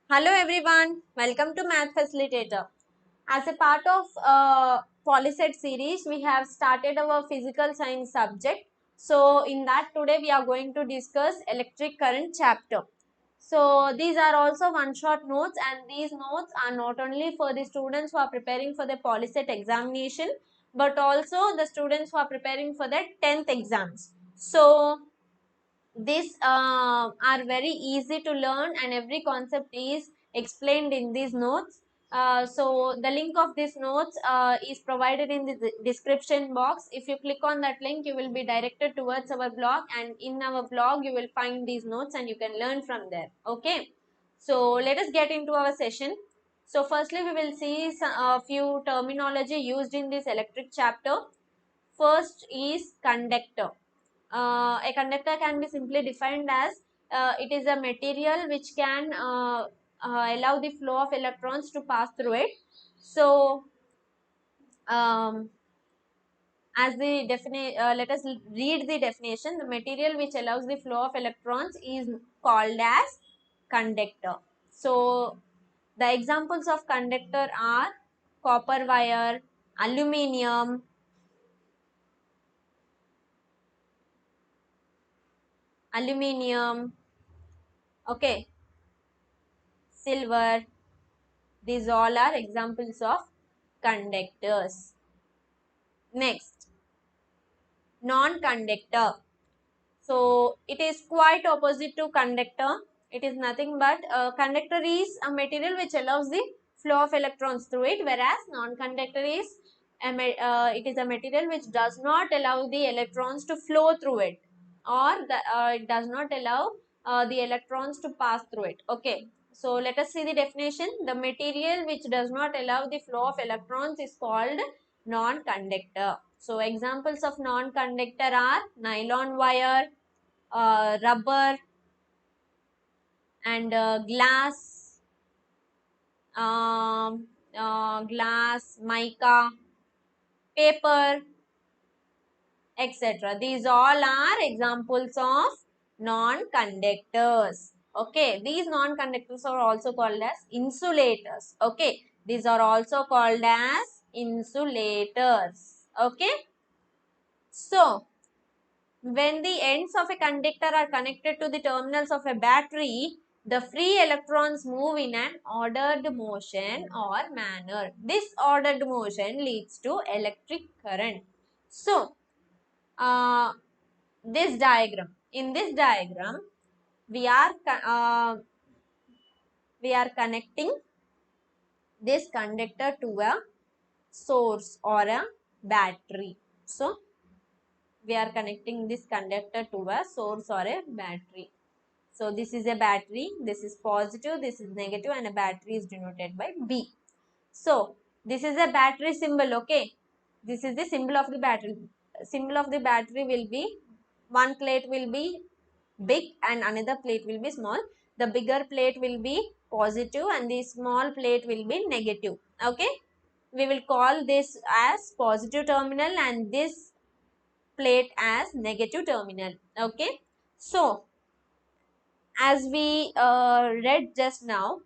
Hello everyone, welcome to Math Facilitator. As a part of Polyset series, we have started our physical science subject. So in that today we are going to discuss electric current chapter. So these are also one-shot notes, and these notes are not only for the students who are preparing for the Polyset examination, but also the students who are preparing for the 10th exams. So these are very easy to learn, and every concept is explained in these notes. So the link of these notes is provided in the description box. If you click on that link, you will be directed towards our blog, and in our blog you will find these notes and you can learn from there. Okay, so let us get into our session. So firstly we will see a few terminology used in this electric chapter. First is conductor. A conductor can be simply defined as it is a material which can allow the flow of electrons to pass through it. So um, as the let us read the definition. The material which allows the flow of electrons is called as conductor. So the examples of conductor are copper wire, aluminium, aluminium, okay, silver. These all are examples of conductors. Next, non-conductor. So it is quite opposite to conductor. It is nothing but conductor is a material which allows the flow of electrons through it, whereas non-conductor is it is a material which does not allow the electrons to flow through it, or it does not allow the electrons to pass through it. Okay, so let us see the definition. The material which does not allow the flow of electrons is called non-conductor. So examples of non-conductor are nylon wire, rubber, and glass, mica, paper, etc. These all are examples of non-conductors. Okay, these non-conductors are also called as insulators. Okay, these are also called as insulators. Okay, so when the ends of a conductor are connected to the terminals of a battery, the free electrons move in an ordered motion or manner. This ordered motion leads to electric current. So, uh, this diagram. In this diagram, we are connecting this conductor to a source or a battery. So, we are connecting this conductor to a source or a battery. So this is a battery, this is positive, this is negative, and a battery is denoted by B. So this is a battery symbol, okay. This is the symbol of the battery. Symbol of the battery will be, one plate will be big and another plate will be small. The bigger plate will be positive and the small plate will be negative, okay. We will call this as positive terminal and this plate as negative terminal, okay. So as we read just now,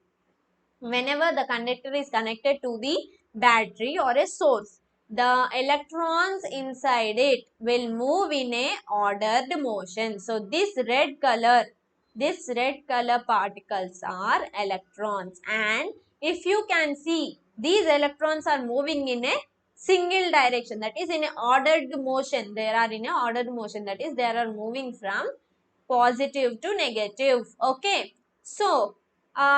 whenever the conductor is connected to the battery or a source, the electrons inside it will move in a ordered motion. So this red color particles are electrons, and if you can see, these electrons are moving in a single direction, that is in a ordered motion. They are in a ordered motion, that is they are moving from positive to negative. Okay, so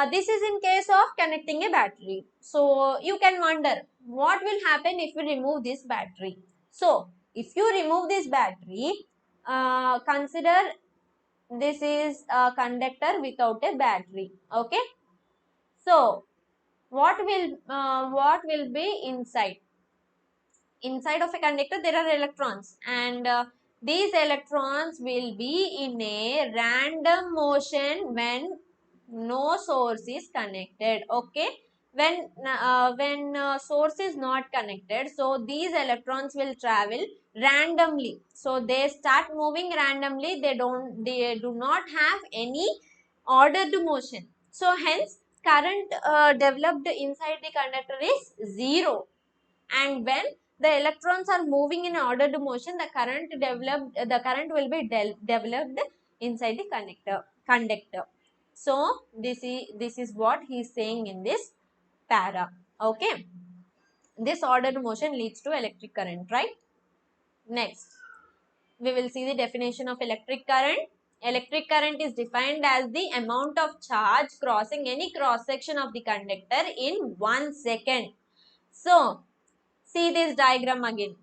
this is in case of connecting a battery. So you can wonder what will happen if we remove this battery. So if you remove this battery, consider this is a conductor without a battery. Okay, so what will be inside? Inside of a conductor there are electrons, and these electrons will be in a random motion when no source is connected. Okay, when source is not connected, so these electrons will travel randomly. So they start moving randomly. They do not have any ordered motion. So hence current developed inside the conductor is 0, and when the electrons are moving in ordered motion, the current will be developed inside the conductor. So this is what he is saying in this para. Okay, this ordered motion leads to electric current, right? Next, we will see the definition of electric current. Electric current is defined as the amount of charge crossing any cross section of the conductor in 1 second. So see this diagram again.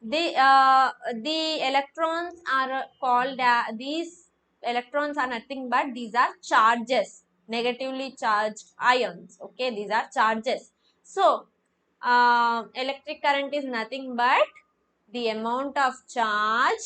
The electrons are called, these electrons are nothing but these are charges, negatively charged ions. Okay, these are charges. So electric current is nothing but the amount of charge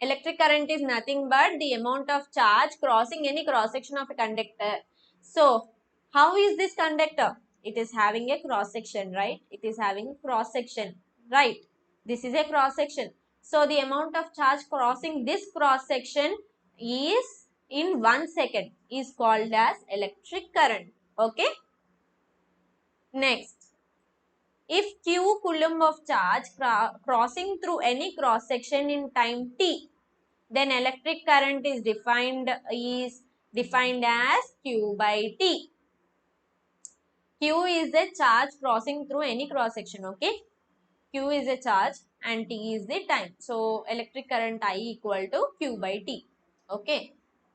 electric current is nothing but the amount of charge crossing any cross section of a conductor. So how is this conductor? It is having a cross section, right? It is having cross section, right? This is a cross section. So the amount of charge crossing this cross section is in 1 second is called as electric current. Okay. Next, if q coulomb of charge crossing through any cross section in time t, then electric current is defined as q by t. Q is a charge crossing through any cross section. Okay, q is a charge and t is the time. So electric current I equal to q by t. Okay.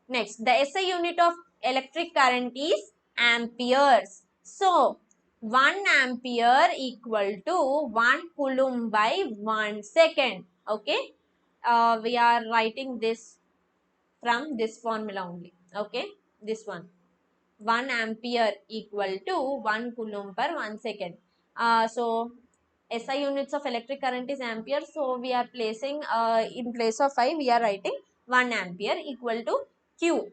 Next, the SI unit of electric current is amperes. So 1 ampere equal to 1 coulomb by 1 second. Okay. We are writing this from this formula only. Okay, this one, 1 ampere equal to 1 coulomb per 1 second. So SI units of electric current is ampere, so we are placing in place of I we are writing 1 ampere equal to q.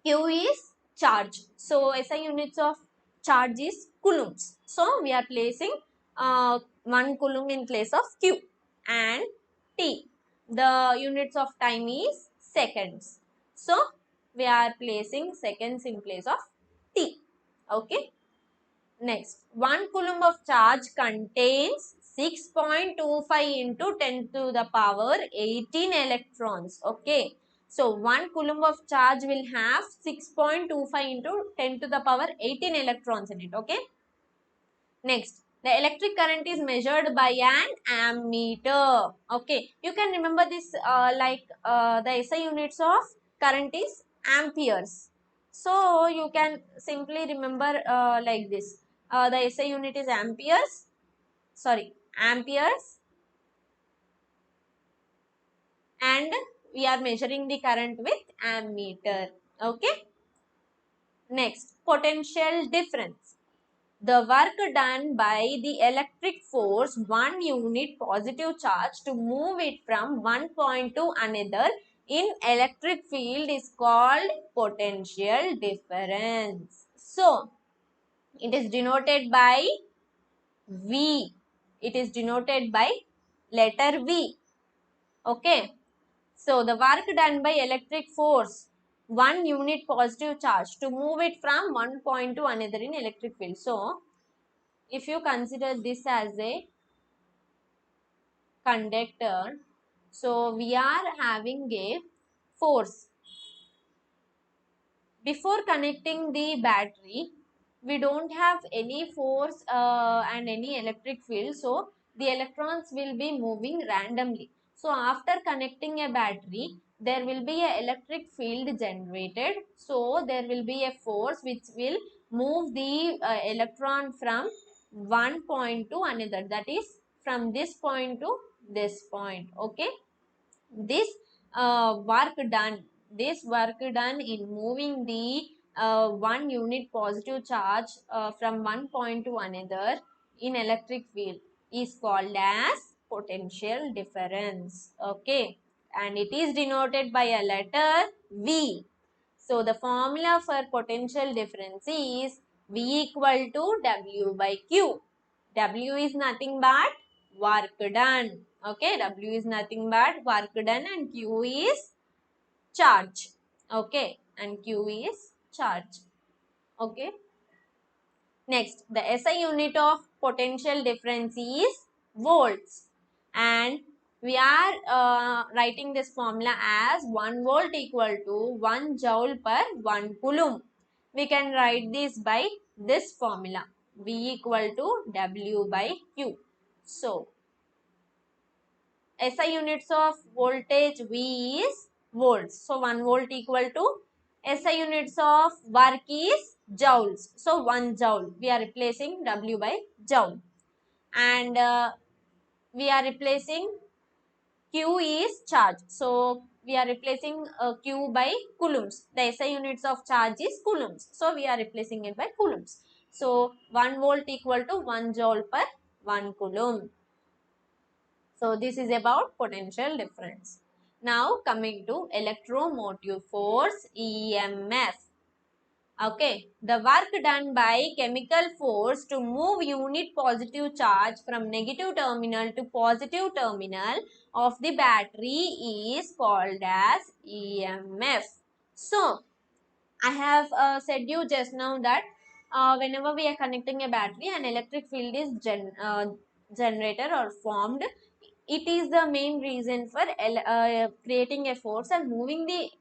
Q is charge, so SI units of charge is coulombs, so we are placing 1 coulomb in place of q. And t, the units of time is seconds, so we are placing seconds in place of t. Okay. Next, 1 coulomb of charge contains 6.25 into 10 to the power 18 electrons. Okay. So 1 coulomb of charge will have 6.25 into 10 to the power 18 electrons in it. Okay. Next, the electric current is measured by an ammeter. Okay, you can remember this the SI units of current is amperes. So you can simply remember like this. The SI unit is amperes. Sorry, amperes, and we are measuring the current with ammeter. Okay. Next, potential difference. The work done by the electric force 1 unit positive charge to move it from one point to another in electric field is called potential difference. So, it is denoted by V. It is denoted by letter V. Okay. So, the work done by electric force 1 unit positive charge to move it from one point to another in electric field. So, if you consider this as a conductor, so we are having a force. Before connecting the battery, we don't have any force and any electric field, so the electrons will be moving randomly. So after connecting a battery, there will be a electric field generated, so there will be a force which will move the electron from one point to another, that is from this point to this point. Okay, this work done in moving the 1 unit positive charge from one point to another in electric field is called as potential difference. Okay, and it is denoted by a letter V. So the formula for potential difference is V equal to W by Q. W is nothing but work done. Okay, W is nothing but work done and Q is charge. Okay, and Q is charge. Okay. Next, the SI unit of potential difference is volts, and we are writing this formula as 1 volt equal to 1 joule per 1 coulomb. We can write this by this formula, V equal to W by Q. So, SI units of voltage V is volts. So 1 volt equal to SI units of work is joules. So 1 joule. We are replacing W by joule. And we are replacing Q is charge. So we are replacing Q by coulombs. The SI units of charge is coulombs. So we are replacing it by coulombs. So 1 volt equal to 1 joule per 1 coulomb. So this is about potential difference. Now coming to electromotive force, EMF. Okay, the work done by chemical force to move unit positive charge from negative terminal to positive terminal of the battery is called as EMF. So I have said you just now that whenever we are connecting a battery, an electric field is generated or formed. It is the main reason for creating a force and moving the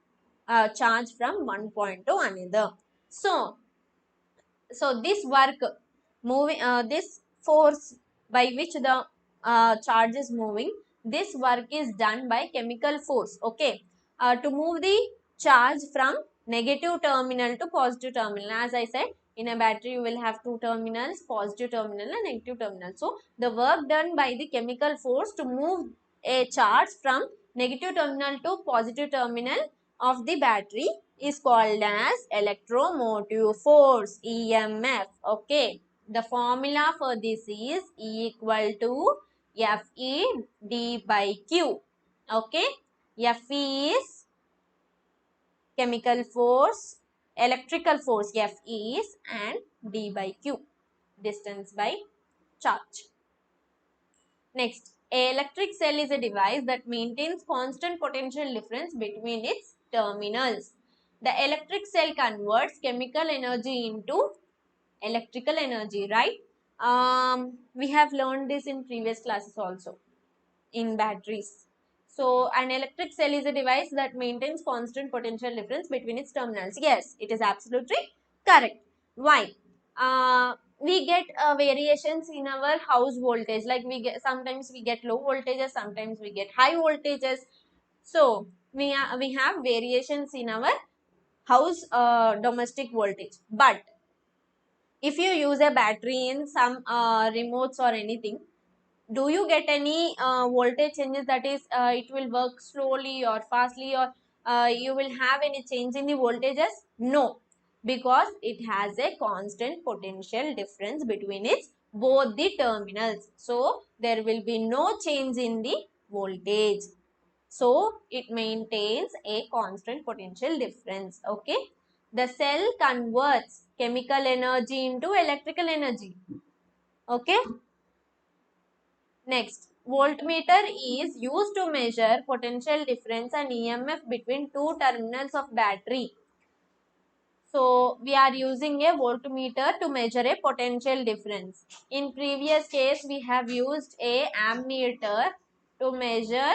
charge from one point to another. So this work moving this force by which the charge is moving, this work is done by chemical force. Okay, to move the charge from negative terminal to positive terminal. As I said, in a battery you will have two terminals, positive terminal and negative terminal. So the work done by the chemical force to move a charge from negative terminal to positive terminal of the battery is called as electromotive force, EMF. Okay, the formula for this is E equal to Fe d by Q. Okay, Fe is chemical force, electrical force F is, and d by Q, distance by charge. Next, a electric cell is a device that maintains constant potential difference between its terminals. The electric cell converts chemical energy into electrical energy, right? We have learned this in previous classes also in batteries. So, an electric cell is a device that maintains constant potential difference between its terminals. Yes, it is absolutely correct. Why? We get variations in our house voltage. Like sometimes we get low voltages, sometimes we get high voltages. So, we have variations in our house domestic voltage. But if you use a battery in some remotes or anything, do you get any voltage changes, that is it will work slowly or fastly, or you will have any change in the voltages? No, because it has a constant potential difference between its both the terminals. So there will be no change in the voltage. So it maintains a constant potential difference. Okay. The cell converts chemical energy into electrical energy. Okay. Next, voltmeter is used to measure potential difference and EMF between two terminals of battery. So, we are using a voltmeter to measure a potential difference. In previous case, we have used a ammeter to measure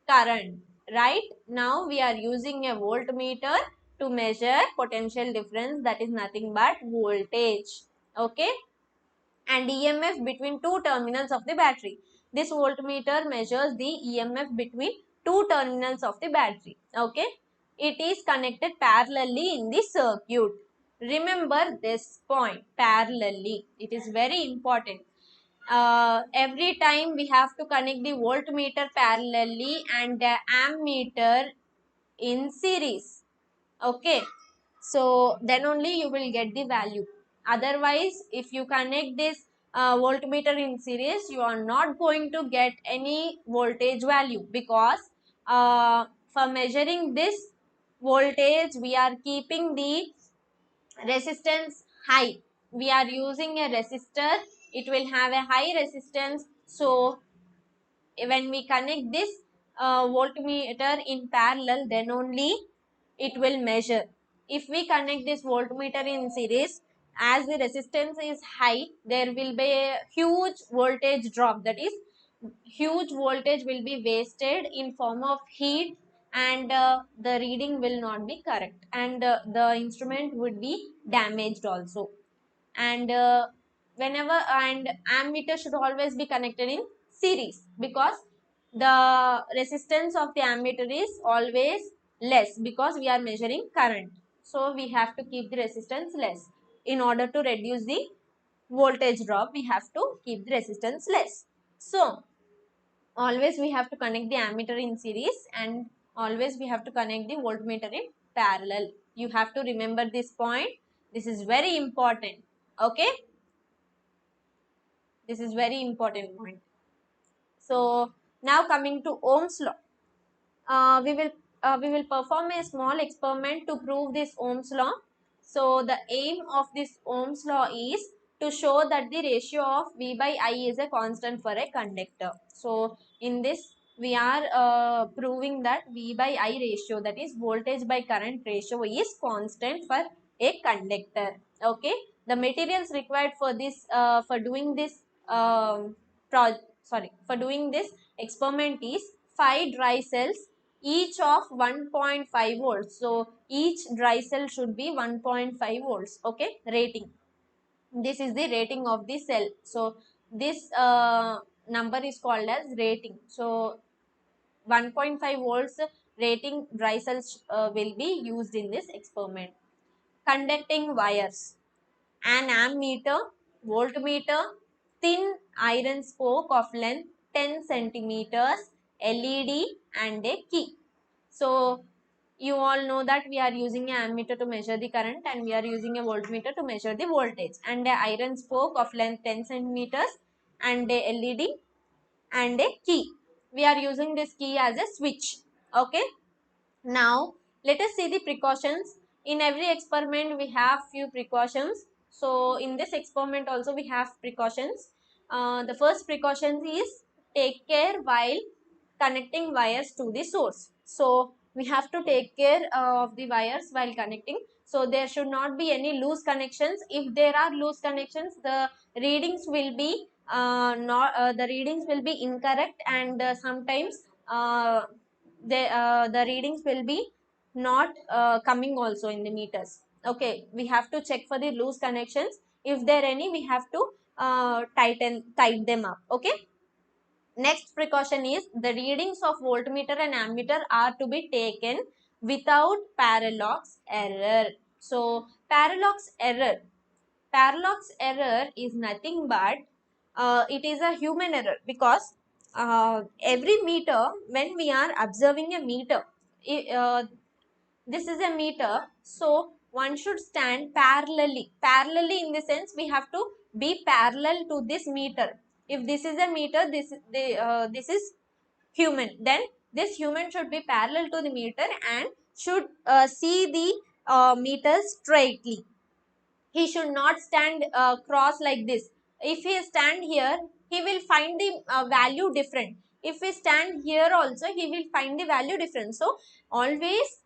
current, right? Now, we are using a voltmeter to measure potential difference, that is nothing but voltage. Okay, and EMF between two terminals of the battery. This voltmeter measures the EMF between two terminals of the battery. Okay, it is connected parallelly in the circuit. Remember this point, parallelly. It is very important. Every time we have to connect the voltmeter parallelly and the ammeter in series. Okay, so then only you will get the value. Otherwise, if you connect this voltmeter in series, you are not going to get any voltage value, because for measuring this voltage we are keeping the resistance high. We are using a resistor, it will have a high resistance. So when we connect this voltmeter in parallel, then only it will measure. If we connect this voltmeter in series, as the resistance is high, there will be a huge voltage drop, that is huge voltage will be wasted in form of heat, and the reading will not be correct, and the instrument would be damaged also. And whenever, and ammeter should always be connected in series, because the resistance of the ammeter is always less, because we are measuring current. So we have to keep the resistance less. In order to reduce the voltage drop, we have to keep the resistance less. So always we have to connect the ammeter in series, and always we have to connect the voltmeter in parallel. You have to remember this point. This is very important. Okay, this is very important point. So now coming to Ohm's law, we will perform a small experiment to prove this Ohm's law. So the aim of this Ohm's law is to show that the ratio of V by I is a constant for a conductor. So in this we are proving that V by I ratio, that is voltage by current ratio, is constant for a conductor. Okay, the materials required for this for doing this for doing this experiment is 5 dry cells, each of 1.5 volts. So each dry cell should be 1.5 volts. Okay, rating. This is the rating of the cell. So this number is called as rating. So 1.5 volts rating dry cells will be used in this experiment. Conducting wires, an ammeter, voltmeter, thin iron spoke of length 10 centimeters, LED, and a key. So you all know that we are using an ammeter to measure the current, and we are using a voltmeter to measure the voltage, and a iron spoke of length 10 centimeters, and a LED, and a key. We are using this key as a switch. Okay, now let us see the precautions. In every experiment we have few precautions. So in this experiment also we have precautions. The first precaution is take care while connecting wires to the source. So we have to take care of the wires while connecting. So there should not be any loose connections. If there are loose connections, the readings will be not the readings will be incorrect, and sometimes the readings will be not coming also in the meters. Okay, we have to check for the loose connections. If there any, we have to tighten them up. Okay, next precaution is the readings of voltmeter and ammeter are to be taken without parallax error. So parallax error is nothing but it is a human error, because every meter, when we are observing a meter, this is a meter, so one should stand parallelly in the sense we have to be parallel to this meter. If this is a meter, this is human, then this human should be parallel to the meter and should see the meter straightly. He should not stand cross like this. If he stand here, he will find the value different. If he stand here also, he will find the value different. So always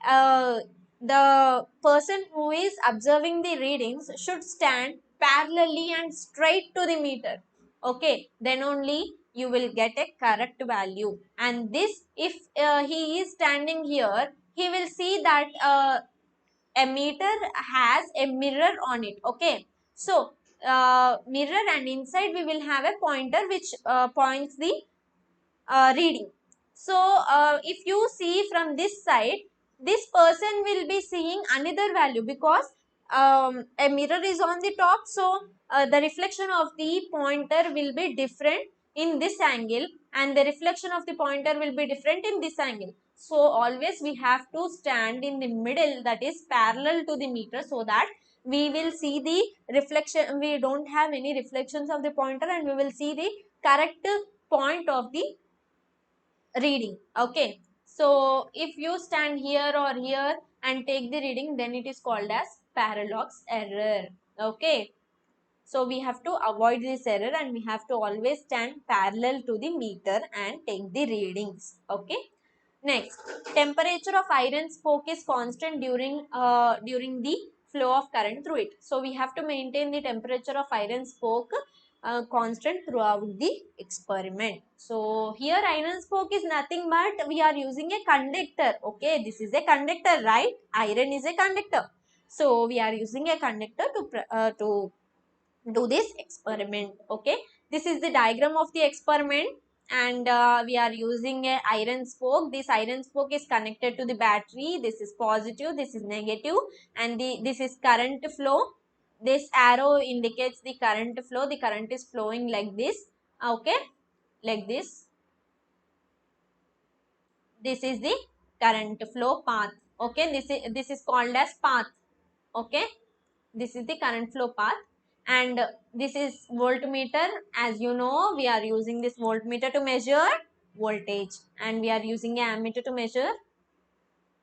uh, the person who is observing the readings should stand parallelly and straight to the meter. Okay, then only you will get a correct value. And this, if he is standing here, he will see that a meter has a mirror on it. Okay, so mirror, and inside we will have a pointer which points the reading. So if you see from this side, this person will be seeing another value, because a mirror is on the top. So the reflection of the pointer will be different in this angle, and the reflection of the pointer will be different in this angle. So always we have to stand in the middle, that is parallel to the meter, so that we will see the reflection. We don't have any reflections of the pointer, and we will see the correct point of the reading. Okay, so if you stand here or here and take the reading, then it is called as parallax error. Okay, So we have to avoid this error and we have to always stand parallel to the meter and take the readings. Okay. Next, temperature of iron spoke is constant during the flow of current through it. So we have to maintain the temperature of iron spoke constant throughout the experiment. So here iron spoke is nothing but we are using a conductor. Okay, this is a conductor, right? Iron is a conductor. So we are using a conductor to do this experiment. Okay, this is the diagram of the experiment, and we are using a iron spoke. This iron spoke is connected to the battery. This is positive, this is negative, and this is current flow. This arrow indicates the current flow. The current is flowing like this. Okay, like this. This is the current flow path. Okay, this is called as path. Okay, this is the current flow path, and this is voltmeter. As you know, we are using this voltmeter to measure voltage, and we are using a ammeter to measure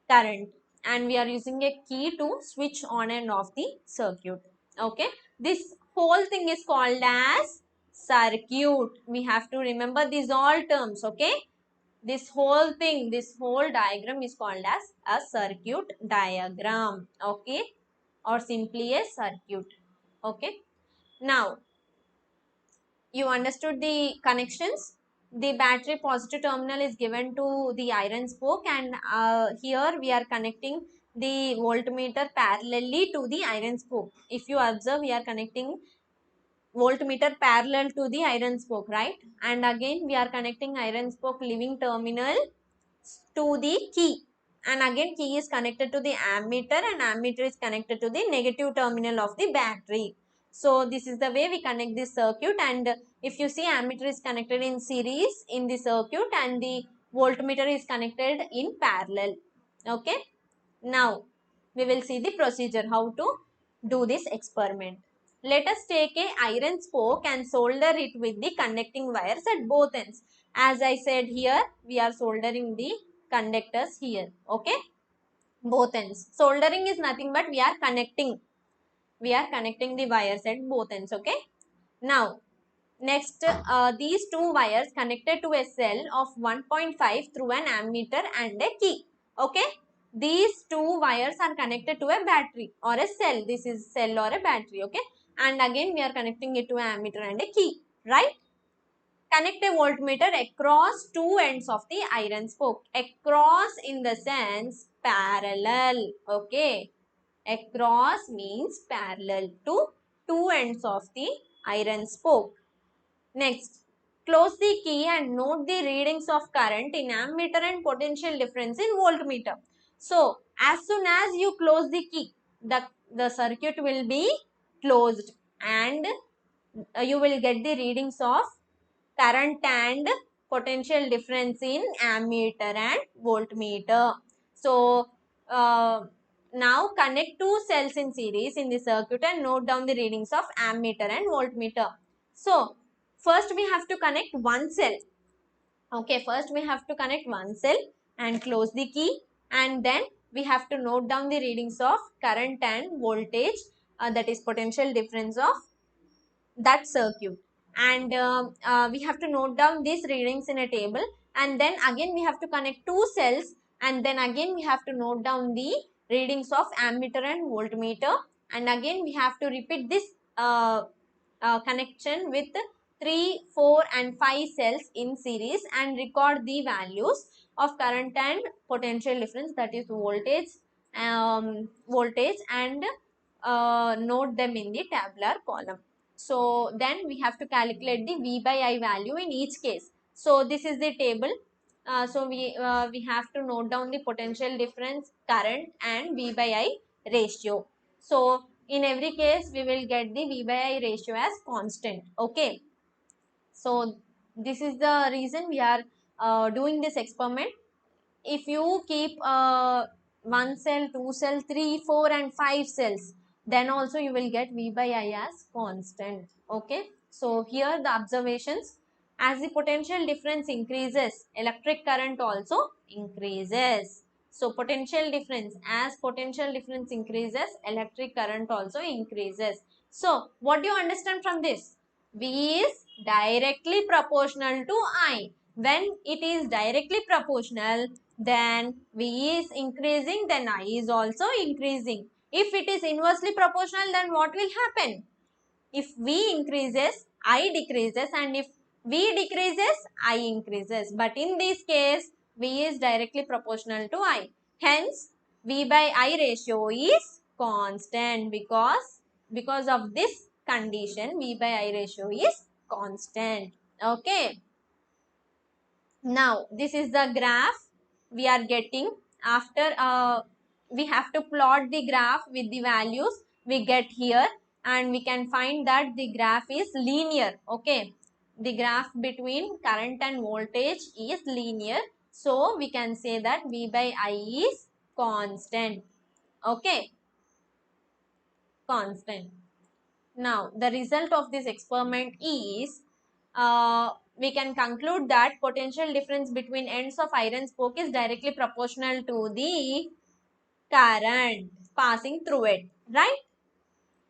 current, and we are using a key to switch on and off the circuit. Okay, this whole thing is called as circuit. We have to remember these all terms. Okay, this whole thing, this whole diagram is called as a circuit diagram. Okay, or simply a circuit. Okay, now you understood the connections. The battery positive terminal is given to the iron spoke, and here we are connecting the voltmeter parallelly to the iron spoke. If you observe, we are connecting voltmeter parallel to the iron spoke, right? And again we are connecting iron spoke leaving terminal to the key, and again key is connected to the ammeter, and ammeter is connected to the negative terminal of the battery. So this is the way we connect this circuit, and if you see, ammeter is connected in series in the circuit and the voltmeter is connected in parallel. Okay, now we will see the procedure how to do this experiment. Let us take a iron spoke and solder it with the conducting wires at both ends. As I said, here we are soldering the conductors here. Okay, both ends. Soldering is nothing but we are connecting. We are connecting the wires at both ends. Okay. Now, next, these two wires connected to a cell of 1.5 through an ammeter and a key. Okay. These two wires are connected to a battery or a cell. This is cell or a battery. Okay. And again we are connecting it to an ammeter and a key. Right. Connect a voltmeter across two ends of the iron spoke. Across in the sense parallel. Okay. Across means parallel to two ends of the iron spoke. Next, close the key and note the readings of current in ammeter and potential difference in voltmeter. So, as soon as you close the key, the circuit will be closed, and you will get the readings of current and potential difference in ammeter and voltmeter. So, now connect two cells in series in the circuit and note down the readings of ammeter and voltmeter. So, first we have to connect one cell. Okay, first we have to connect one cell and close the key, and then we have to note down the readings of current and voltage, that is potential difference of that circuit, and we have to note down these readings in a table, and then again we have to connect two cells, and then again we have to note down the readings of ammeter and voltmeter, and again we have to repeat this connection with 3, 4 and 5 cells in series and record the values of current and potential difference, that is voltage, and note them in the tabular column. So then we have to calculate the V by I value in each case. So this is the table. So we have to note down the potential difference, current and V by I ratio. So in every case we will get the V by I ratio as constant. Okay. So this is the reason we are doing this experiment. If you keep one cell, two cell, 3, 4 and 5 cells, then also you will get V by I as constant. Okay. So here the observations: as the potential difference increases, electric current also increases. So potential difference, as potential difference increases, electric current also increases. So what do you understand from this? V is directly proportional to I. When it is directly proportional, then V is increasing, then I is also increasing. If it is inversely proportional, then what will happen? If V increases, I decreases, and if V decreases, I increases. But in this case, V is directly proportional to I. Hence, V by I ratio is constant because of this condition, V by I ratio is constant. Okay. Now, this is the graph we are getting after we have to plot the graph with the values we get here, and we can find that the graph is linear. Okay, the graph between current and voltage is linear, so we can say that V by I is constant. Okay, constant. Now, the result of this experiment is, we can conclude that potential difference between ends of iron spoke is directly proportional to the current passing through it, right?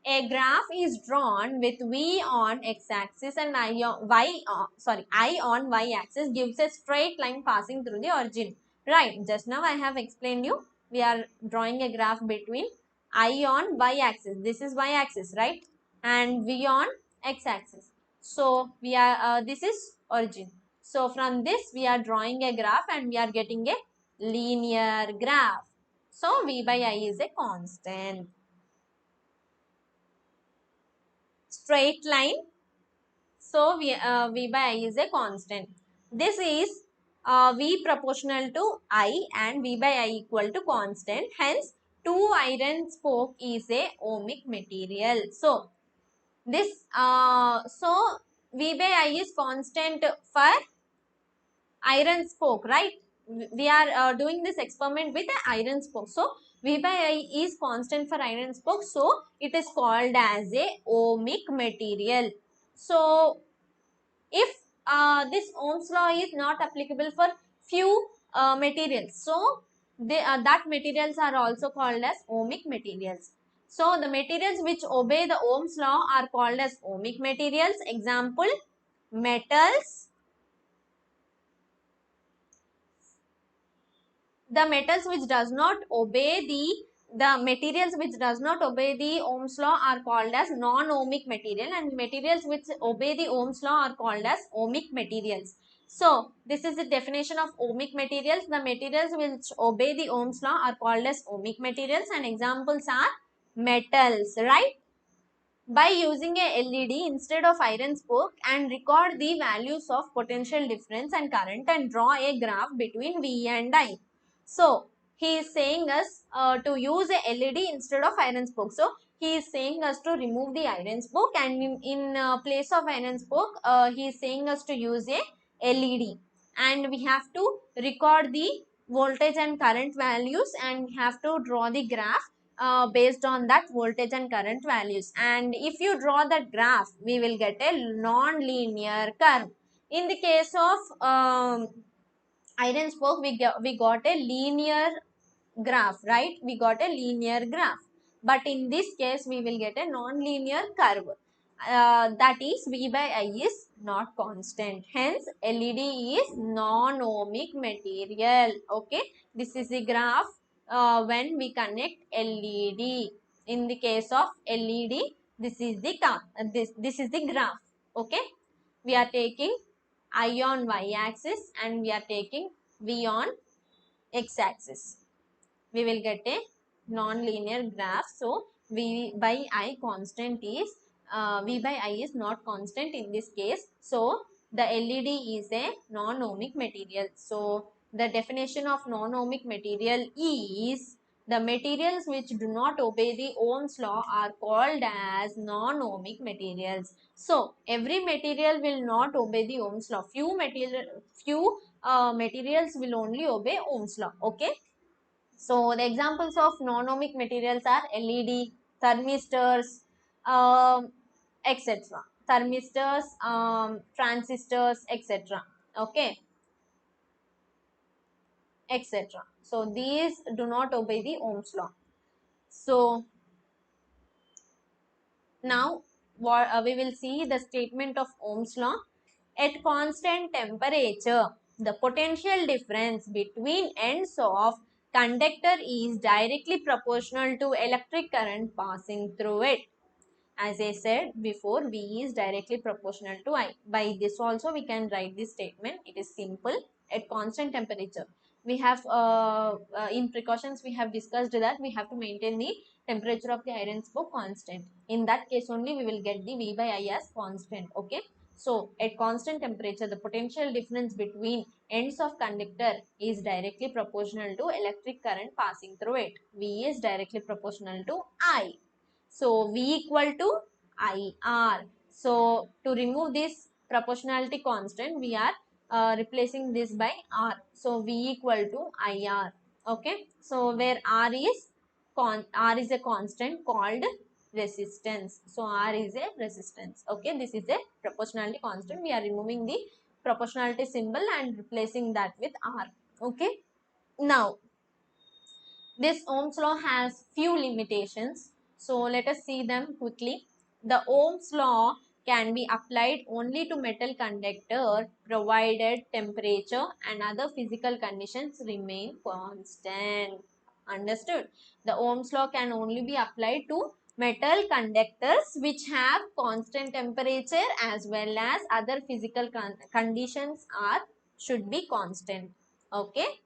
A graph is drawn with V on x-axis and I on y-axis gives a straight line passing through the origin. Right, just now I have explained you, we are drawing a graph between I on y-axis. This is y-axis, right? And V on x-axis. So we are this is origin. So from this we are drawing a graph and we are getting a linear graph. So V by I is a constant. Straight line. So V by I is a constant. This is V proportional to I and V by I equal to constant. Hence, 2 iron spoke is a ohmic material. So this V by I is constant for iron spoke, right? We are doing this experiment with an iron spoke. So V by I is constant for iron spoke. So it is called as a ohmic material. So if this Ohm's law is not applicable for few materials, so that materials are also called as ohmic materials. So the materials which obey the Ohm's law are called as ohmic materials. Example, metals. The metals which does not obey the materials which does not obey the Ohm's law are called as non-ohmic material, and materials which obey the Ohm's law are called as ohmic materials. So this is the definition of ohmic materials. The materials which obey the Ohm's law are called as ohmic materials, and examples are metals, right? By using a LED instead of iron spoke and record the values of potential difference and current and draw a graph between V and I. So, he is saying us to use a LED instead of iron spoke. So, he is saying us to remove the iron spoke, and in place of iron spoke, he is saying us to use a LED, and we have to record the voltage and current values and have to draw the graph based on that voltage and current values. And if you draw that graph, we will get a non-linear curve. In the case of iron spoke, we got a linear graph, right? We got a linear graph. But in this case, we will get a non-linear curve. That is, V by I is not constant. Hence, LED is non-ohmic material. Okay. This is the graph when we connect LED. In the case of LED, this is the this is the graph. Okay. We are taking I on y-axis and we are taking V on x-axis. We will get a non-linear graph. So V by I constant is V by I is not constant in this case. So the LED is a non-ohmic material. So the definition of non-ohmic material is the materials which do not obey the Ohm's law are called as non-ohmic materials. So every material will not obey the Ohm's law. Few materials will only obey Ohm's law. Okay. So the examples of non-ohmic materials are LED, thermistors, etc. Thermistors, transistors, etc. Okay, etc. So these do not obey the Ohm's law. So Now we will see the statement of Ohm's law. At constant temperature, the potential difference between ends of conductor is directly proportional to electric current passing through it. As I said before, V is directly proportional to I. By this also we can write this statement. It is simple. At constant temperature, we have in precautions we have discussed that we have to maintain the temperature of the iron spoke constant. In that case only we will get the V by I as constant. Okay. So at constant temperature, the potential difference between ends of conductor is directly proportional to electric current passing through it. V is directly proportional to I. So V equal to IR. So to remove this proportionality constant, we are replacing this by R. So V equal to IR. Okay. So where R is a constant called resistance. So R is a resistance. Okay. This is a proportionality constant. We are removing the proportionality symbol and replacing that with R. Okay. Now this Ohm's law has few limitations. So let us see them quickly. The Ohm's law can be applied only to metal conductor provided temperature and other physical conditions remain constant. Understood? The Ohm's law can only be applied to metal conductors which have constant temperature as well as other physical conditions should be constant. Okay.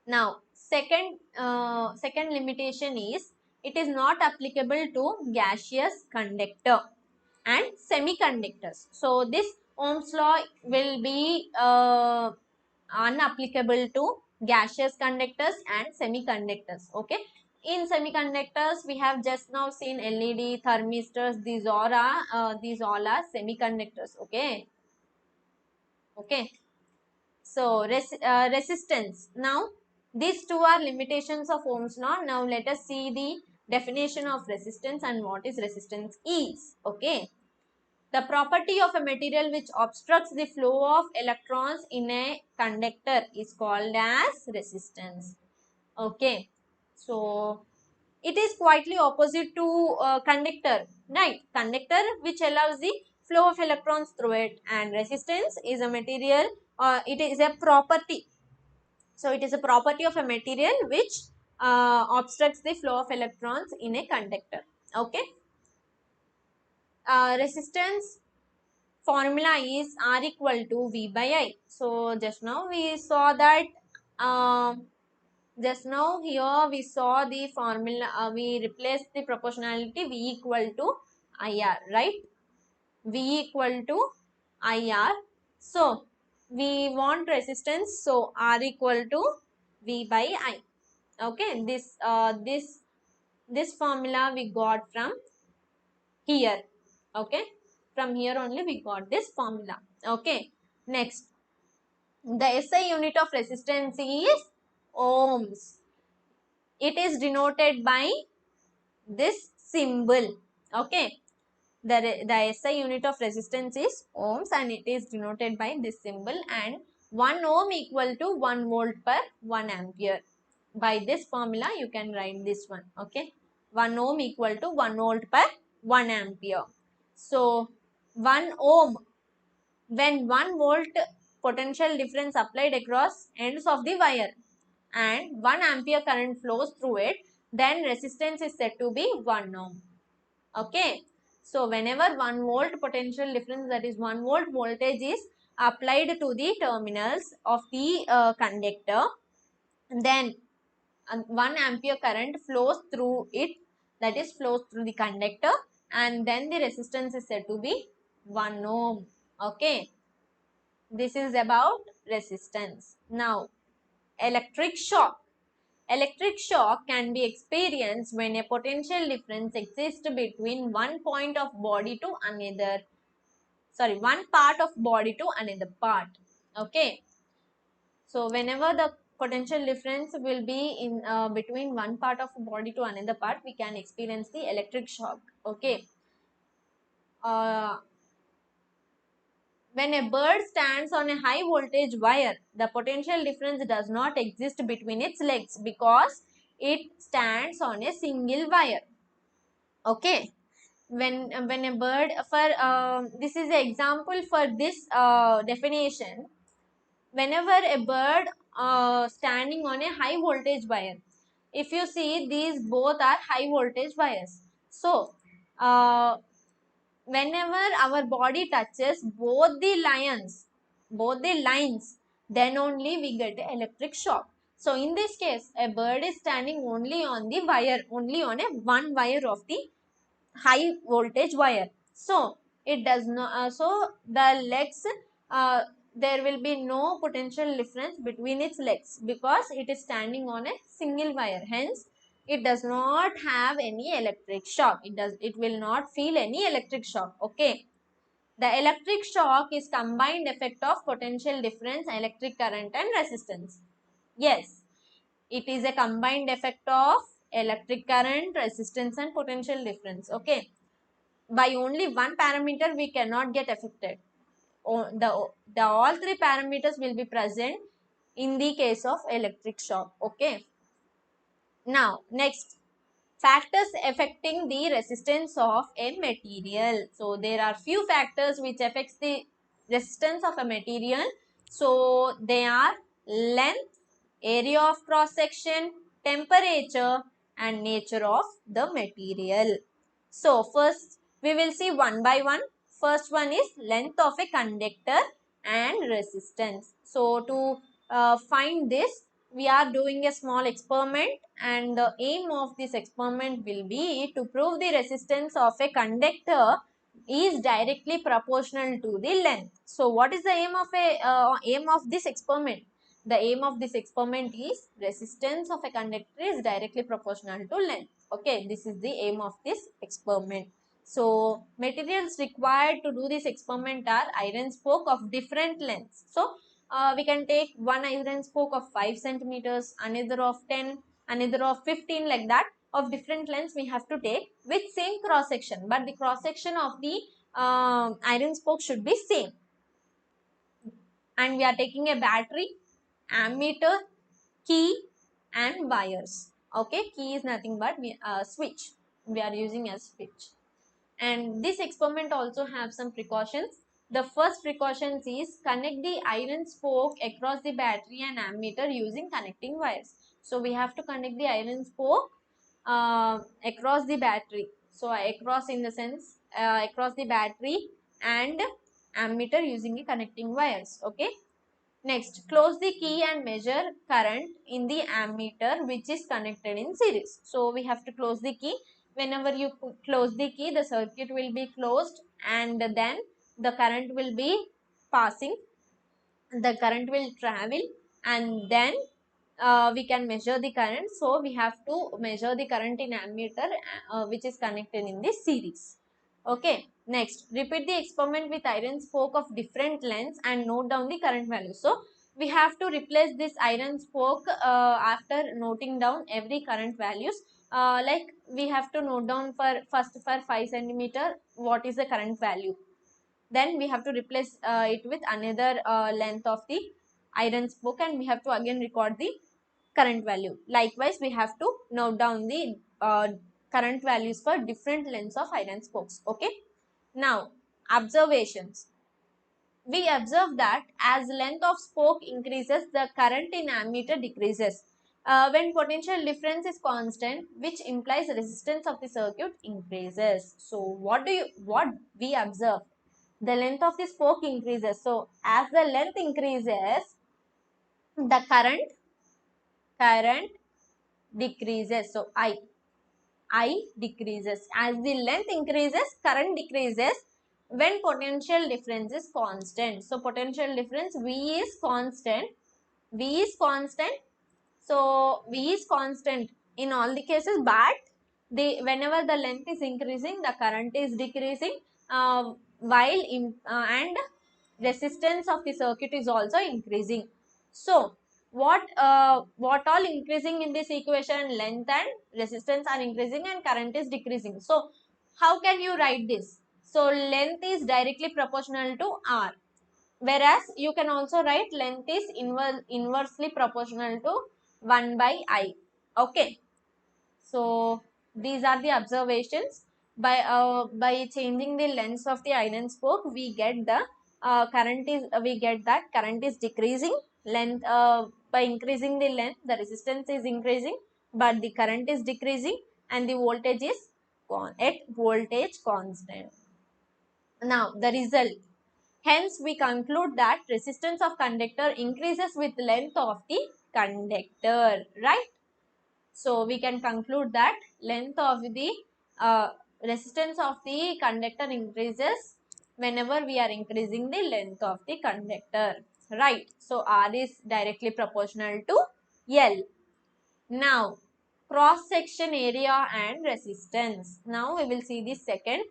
Now, second limitation is it is not applicable to gaseous conductor and semiconductors. So, this Ohm's law will be unapplicable to gaseous conductors and semiconductors. Okay. In semiconductors, we have just now seen LED, thermistors. These all are semiconductors. Okay. Okay. So, resistance. Now, these two are limitations of Ohm's law. Now, let us see the definition of resistance and what is resistance is. Okay. The property of a material which obstructs the flow of electrons in a conductor is called as resistance. Okay. So, it is quietly opposite to conductor, right? Conductor which allows the flow of electrons through it, and resistance is a material it is a property. So it is a property of a material which obstructs the flow of electrons in a conductor. Okay. Resistance formula is R equal to V by I. So just now we saw that just now here we saw the formula, we replaced the proportionality V equal to IR, right? V equal to IR. So we want resistance, so R equal to V by I. Okay, this formula we got from here. Okay, from here only we got this formula. Okay, next, the SI unit of resistance is ohms. It is denoted by this symbol. Okay, the SI unit of resistance is ohms and it is denoted by this symbol, and 1 ohm equal to 1 volt per 1 ampere. By this formula you can write this one. Okay, 1 ohm equal to 1 volt per 1 ampere. So 1 ohm, when 1 volt potential difference applied across ends of the wire and 1 ampere current flows through it, then resistance is said to be 1 ohm. Okay. So whenever 1 volt potential difference, that is 1 volt voltage is applied to the terminals of the conductor, then 1 ampere current flows through it, that is flows through the conductor, and then the resistance is said to be 1 ohm. Okay. This is about resistance. Now, electric shock. Electric shock can be experienced when a potential difference exists between one point of body to another. Sorry, one part of body to another part. Okay. So, whenever the potential difference will be in between one part of body to another part, we can experience the electric shock. Okay. Uh, When a bird stands on a high voltage wire, the potential difference does not exist between its legs because it stands on a single wire. Okay. when a bird for this is an example for this definition. Whenever a bird standing on a high voltage wire, if you see these both are high voltage wires, so uh, whenever our body touches both the lines, then only we get electric shock. So in this case, a bird is standing only on the wire, only on a one wire of the high voltage wire. So it does not, so the legs, uh, there will be no potential difference between its legs because it is standing on a single wire. Hence, it does not have any electric shock. It will not feel any electric shock. Okay. The electric shock is combined effect of potential difference, electric current and resistance. Yes, it is a combined effect of electric current, resistance and potential difference. Okay. By only one parameter we cannot get affected. The all three parameters will be present in the case of electric shock. Okay. Now next, factors affecting the resistance of a material. So there are few factors which affects the resistance of a material. So they are length, area of cross section, temperature and nature of the material. So first we will see one by one. First one is length of a conductor and resistance. So to find this, we are doing a small experiment, and the aim of this experiment will be to prove the resistance of a conductor is directly proportional to the length. So what is the aim of this experiment? The aim of this experiment is resistance of a conductor is directly proportional to length. Okay, this is the aim of this experiment. So materials required to do this experiment are iron spoke of different lengths. So we can take one iron spoke of 5 centimeters, another of 10, another of 15, like that, of different lengths we have to take with same cross section, but the cross section of the iron spoke should be same. And we are taking a battery, ammeter, key and wires. Okay, key is nothing but switch. We are using as switch. And this experiment also have some precautions. The first precautions is connect the iron spoke across the battery and ammeter using connecting wires. So we have to connect the iron spoke across the battery. So across in the sense across the battery and ammeter using the connecting wires. Okay. Next, close the key and measure current in the ammeter which is connected in series. So we have to close the key. Whenever you close the key, the circuit will be closed and then the current will be passing. The current will travel and then we can measure the current. So we have to measure the current in ammeter which is connected in this series. Okay. Next, repeat the experiment with iron spoke of different lengths and note down the current value. So we have to replace this iron spoke after noting down every current values. Like we have to note down for first for 5 centimeter what is the current value. Then we have to replace it with another length of the iron spoke and we have to again record the current value. Likewise, we have to note down the current values for different lengths of iron spokes. Okay. Now, observations. We observe that as length of spoke increases, the current in ammeter decreases. When potential difference is constant, which implies resistance of the circuit increases. So, what we observe? The length of the spoke increases. So, as the length increases, the current decreases. So, I decreases. As the length increases, current decreases when potential difference is constant. So, potential difference V is constant. V is constant. So, V is constant in all the cases, but whenever the length is increasing, the current is decreasing and resistance of the circuit is also increasing. So, what all increasing in this equation? Length and resistance are increasing and current is decreasing. So how can you write this? So length is directly proportional to R, whereas you can also write length is inversely proportional to 1 by I. Okay. So these are the observations. by changing the length of the iron spoke, we get the current is decreasing. Length, by increasing the length, the resistance is increasing, but the current is decreasing, and the voltage is at voltage constant. Now the result, hence we conclude that resistance of conductor increases with length of the conductor, right? So we can conclude that length of the uh, resistance of the conductor increases whenever we are increasing the length of the conductor, right? So R is directly proportional to L. Now cross section area and resistance. Now we will see the second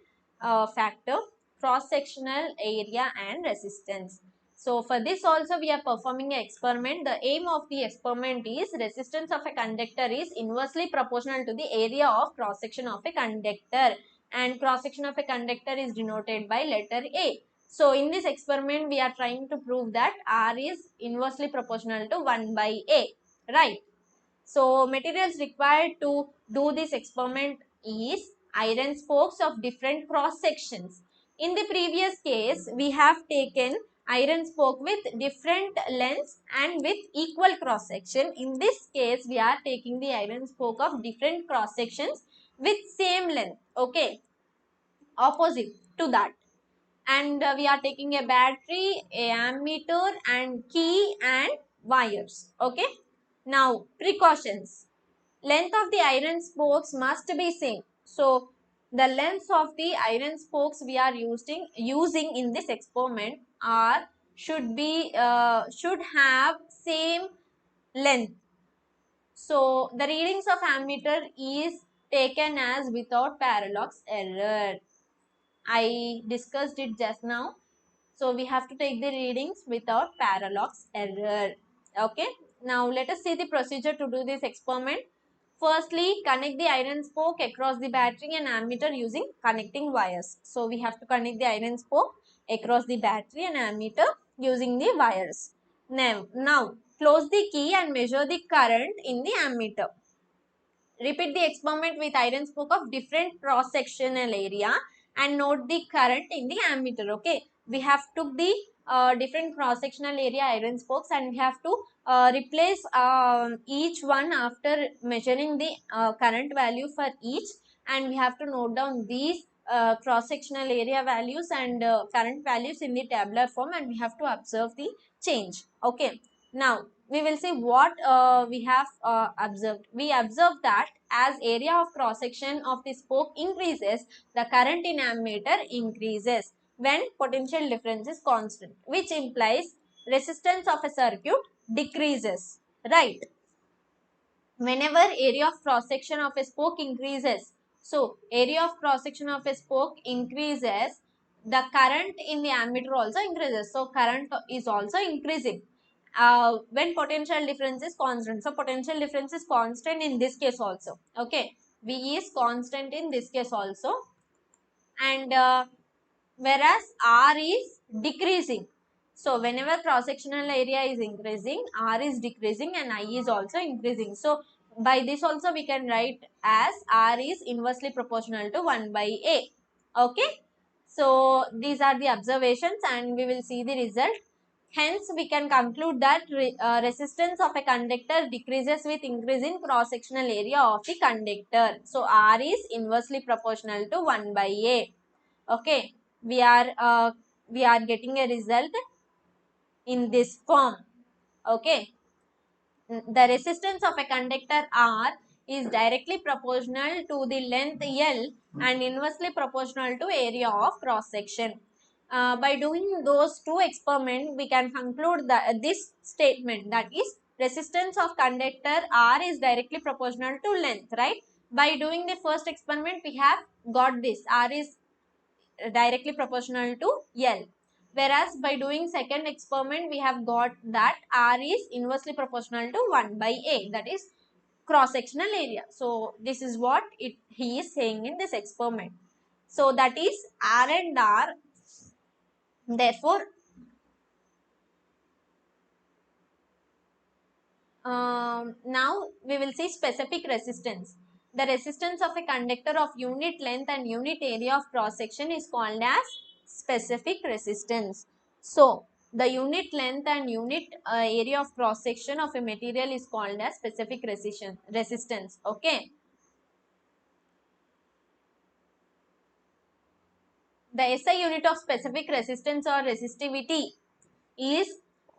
factor, cross sectional area and resistance. So for this also we are performing an experiment. The aim of the experiment is resistance of a conductor is inversely proportional to the area of cross section of a conductor, and cross section of a conductor is denoted by letter A. So in this experiment we are trying to prove that R is inversely proportional to 1 by A, right? So materials required to do this experiment is iron spokes of different cross sections. In the previous case, we have taken iron spoke with different lengths and with equal cross section. In this case, we are taking the iron spoke of different cross sections with same length. Okay, opposite to that. And we are taking a battery, a ammeter, and key and wires. Okay. Now precautions. Length of the iron spokes must be same. So the lengths of the iron spokes we are using in this experiment are should have same length. So the readings of ammeter is taken as without parallax error. I discussed it just now. So we have to take the readings without parallax error. Okay. Now let us see the procedure to do this experiment. Firstly, connect the iron spoke across the battery and ammeter using connecting wires. So we have to connect the iron spoke across the battery and ammeter using the wires. Now close the key and measure the current in the ammeter. Repeat the experiment with iron spoke of different cross-sectional area and note the current in the ammeter. Okay, we have took the different cross-sectional area iron spokes and we have to replace each one after measuring the current value for each, and we have to note down these cross-sectional area values and current values in the tabular form, and we have to observe the change. Okay, now we will see what we have observed. We observed that as area of cross section of the spoke increases, the current in ammeter increases when potential difference is constant, which implies resistance of a circuit decreases, right? Whenever area of cross section of a spoke increases, so area of cross section of a spoke increases, the current in the ammeter also increases, so current is also increasing when potential difference is constant. So potential difference is constant in this case also. Okay, V is constant in this case also, and whereas R is decreasing. So whenever cross sectional area is increasing, R is decreasing and I is also increasing. So by this also we can write as R is inversely proportional to 1 by A. Okay. So these are the observations and we will see the result. Hence, we can conclude that resistance of a conductor decreases with increase in cross-sectional area of the conductor. So, R is inversely proportional to 1 by A. Okay, we are getting a result in this form. Okay, the resistance of a conductor R is directly proportional to the length L and inversely proportional to area of cross section. By doing those two experiments, we can conclude that this statement, that is resistance of conductor R is directly proportional to length, right? By doing the first experiment, we have got this R is directly proportional to L. Whereas by doing second experiment, we have got that R is inversely proportional to 1 by A, that is cross sectional area. So this is what he is saying in this experiment. So that is R and R. Therefore, now we will see specific resistance. The resistance of a conductor of unit length and unit area of cross section is called as specific resistance. So, the unit length and unit area of cross section of a material is called as specific resistance. Okay. The SI unit of specific resistance or resistivity is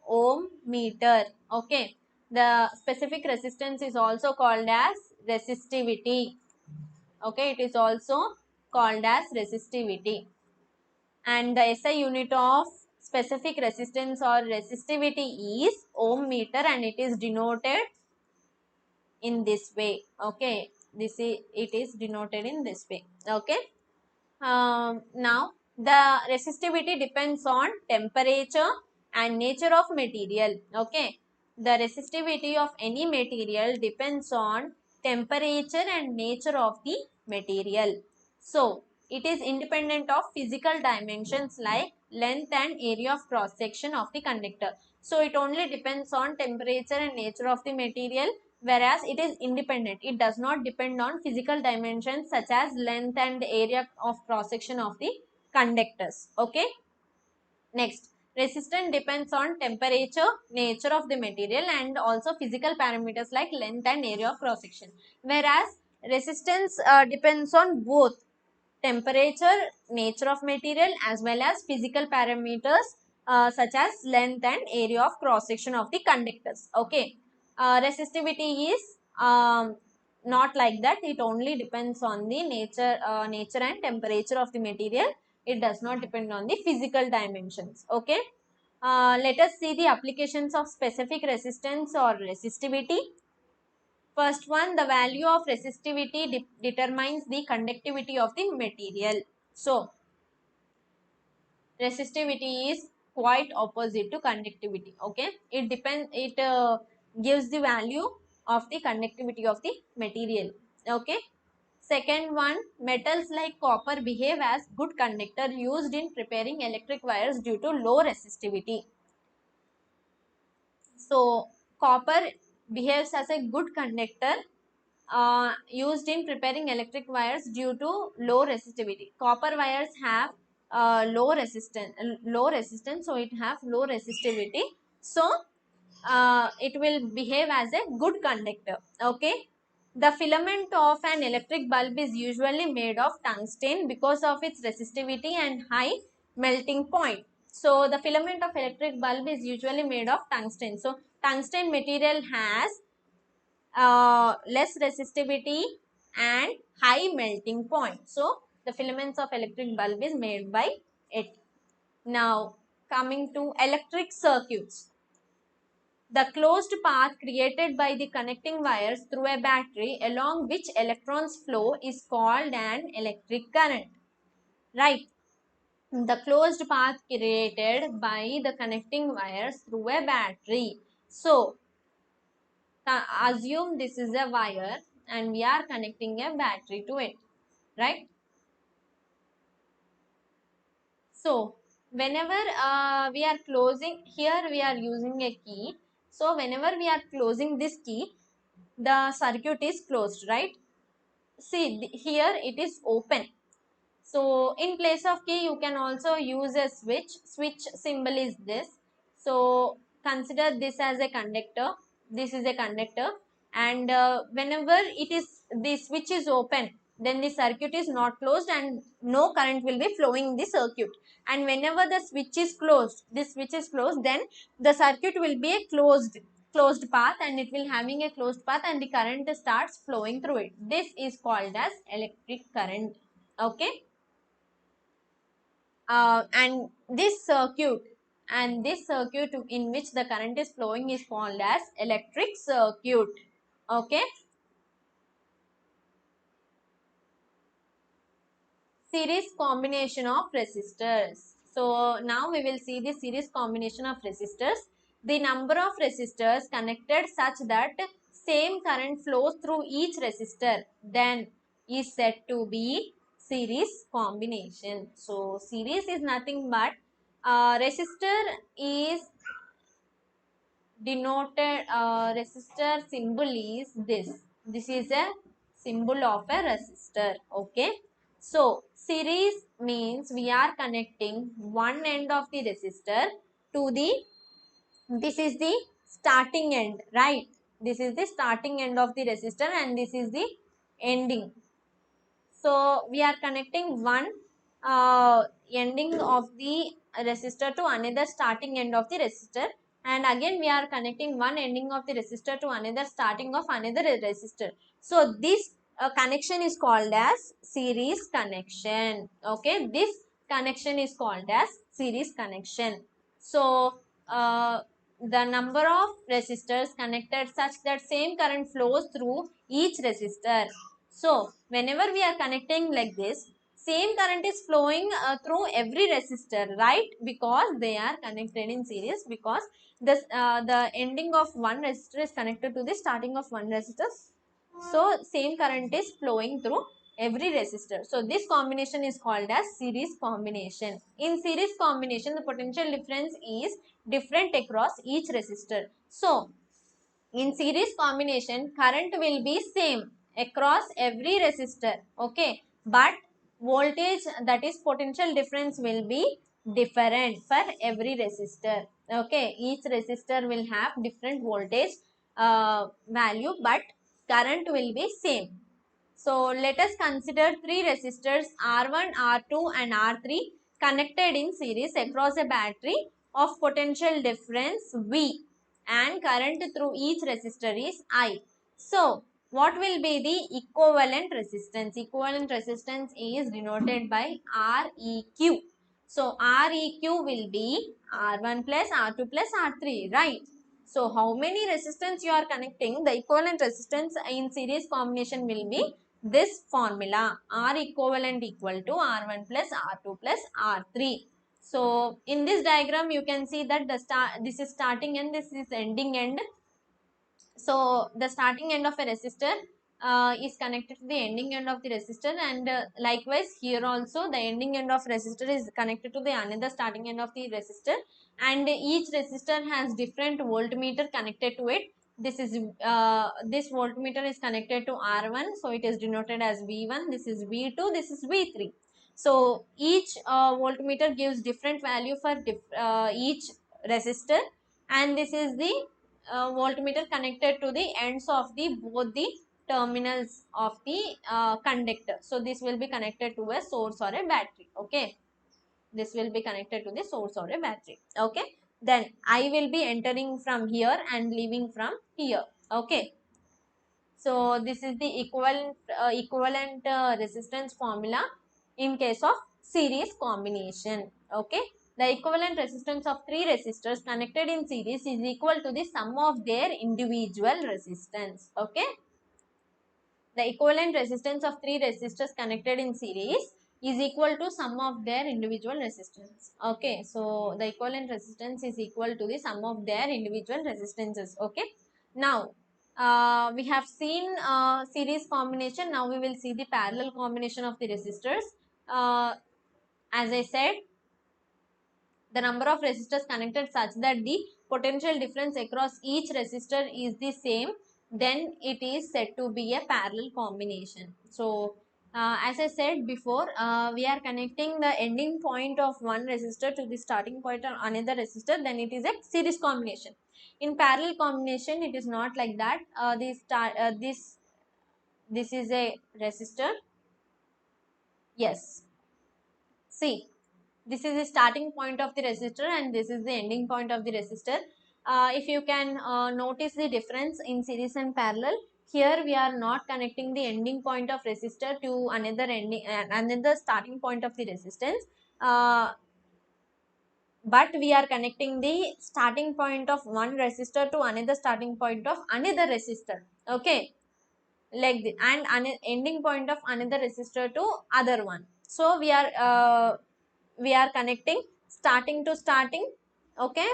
ohm meter. Okay. The specific resistance is also called as resistivity. Okay. It is also called as resistivity. And the SI unit of specific resistance or resistivity is ohm meter, and it is denoted in this way. Okay. It is denoted in this way. Okay. Now, the resistivity depends on temperature and nature of material. Okay. The resistivity of any material depends on temperature and nature of the material. So, it is independent of physical dimensions like length and area of cross section of the conductor. So, it only depends on temperature and nature of the material, whereas it is independent. It does not depend on physical dimensions such as length and area of cross section of the conductors. Okay. Next, resistance depends on temperature, nature of the material, and also physical parameters like length and area of cross section. Whereas resistance depends on both temperature, nature of material, as well as physical parameters such as length and area of cross section of the conductors. Okay. Resistivity is not like that. It only depends on the nature and temperature of the material. It does not depend on the physical dimensions. Okay. Let us see the applications of specific resistance or resistivity. First one, the value of resistivity determines the conductivity of the material. So, resistivity is quite opposite to conductivity. Okay. It gives the value of the conductivity of the material. Okay. Second one, metals like copper behave as good conductor used in preparing electric wires due to low resistivity. So, copper behaves as a good conductor used in preparing electric wires due to low resistivity. Copper wires have low resistance, so it have low resistivity. So, it will behave as a good conductor. Okay. The filament of an electric bulb is usually made of tungsten because of its resistivity and high melting point. So, the filament of electric bulb is usually made of tungsten. So, tungsten material has less resistivity and high melting point. So, the filaments of electric bulb is made by it. Now, coming to electric circuits. The closed path created by the connecting wires through a battery along which electrons flow is called an electric current. Right. The closed path created by the connecting wires through a battery. So, assume this is a wire and we are connecting a battery to it, right? So, whenever we are closing, here we are using a key. So, whenever we are closing this key, the circuit is closed, right? See, here it is open. So, in place of key, you can also use a switch. Switch symbol is this. So, consider this as a conductor. This is a conductor. And whenever the switch is open, then the circuit is not closed and no current will be flowing in the circuit. And whenever the switch is closed, this switch is closed, then the circuit will be a closed path, and it will having a closed path and the current starts flowing through it. This is called as electric current. Okay. And this circuit in which the current is flowing is called as electric circuit. Okay. Series combination of resistors. So now we will see the series combination of resistors. The number of resistors connected such that same current flows through each resistor then is said to be series combination. So series is nothing but resistor is denoted, resistor symbol is this. This is a symbol of a resistor. Okay, so series means we are connecting one end of the resistor to the, this is the starting end, right? This is the starting end of the resistor and this is the ending. So we are connecting one ending of the resistor to another starting end of the resistor, and again we are connecting one ending of the resistor to another starting of another resistor. So this connection is called as series connection. Okay, this connection is called as series connection. So the number of resistors connected such that same current flows through each resistor. So whenever we are connecting like this, same current is flowing through every resistor, right? Because they are connected in series, because this the ending of one resistor is connected to the starting of one resistor. So same current is flowing through every resistor. So this combination is called as series combination. In series combination, the potential difference is different across each resistor. So in series combination, current will be same across every resistor. Okay, but voltage, that is potential difference, will be different for every resistor. Okay, each resistor will have different voltage value, but current will be same. So let us consider three resistors R1, R2 and R3 connected in series across a battery of potential difference V, and current through each resistor is I. So what will be the equivalent resistance? Equivalent resistance is denoted by Req. So Req will be R1 plus R2 plus R3, right? So how many resistance you are connecting, the equivalent resistance in series combination will be this formula, R equivalent equal to R1 plus R2 plus R3. So in this diagram you can see that this is starting end, this is ending end. So the starting end of a resistor is connected to the ending end of the resistor, and likewise here also the ending end of resistor is connected to the another starting end of the resistor, and each resistor has different voltmeter connected to it. This is this voltmeter is connected to R1, so it is denoted as V1. This is V2, this is V3. So each voltmeter gives different value for each resistor, and this is the voltmeter connected to the ends of the both the terminals of the conductor. So this will be connected to a source or a battery. Okay, this will be connected to the source or a battery. Okay, then I will be entering from here and leaving from here. Okay, so this is the equivalent resistance formula in case of series combination. Okay, the equivalent resistance of three resistors connected in series is equal to the sum of their individual resistance. Okay, the equivalent resistance of three resistors connected in series is equal to sum of their individual resistance. Okay, so the equivalent resistance is equal to the sum of their individual resistances. Okay, now we have seen series combination. Now we will see the parallel combination of the resistors. As I said, the number of resistors connected such that the potential difference across each resistor is the same, then it is said to be a parallel combination. So as I said before, we are connecting the ending point of one resistor to the starting point of another resistor, then it is a series combination. In parallel combination, it is not like that. This is a resistor. Yes, see, this is the starting point of the resistor and this is the ending point of the resistor. If you can notice the difference in series and parallel, here we are not connecting the ending point of resistor to another starting point of the resistance, but we are connecting the starting point of one resistor to another starting point of another resistor. Okay, like the, and an ending point of another resistor to other one. So we are connecting starting to starting. Okay,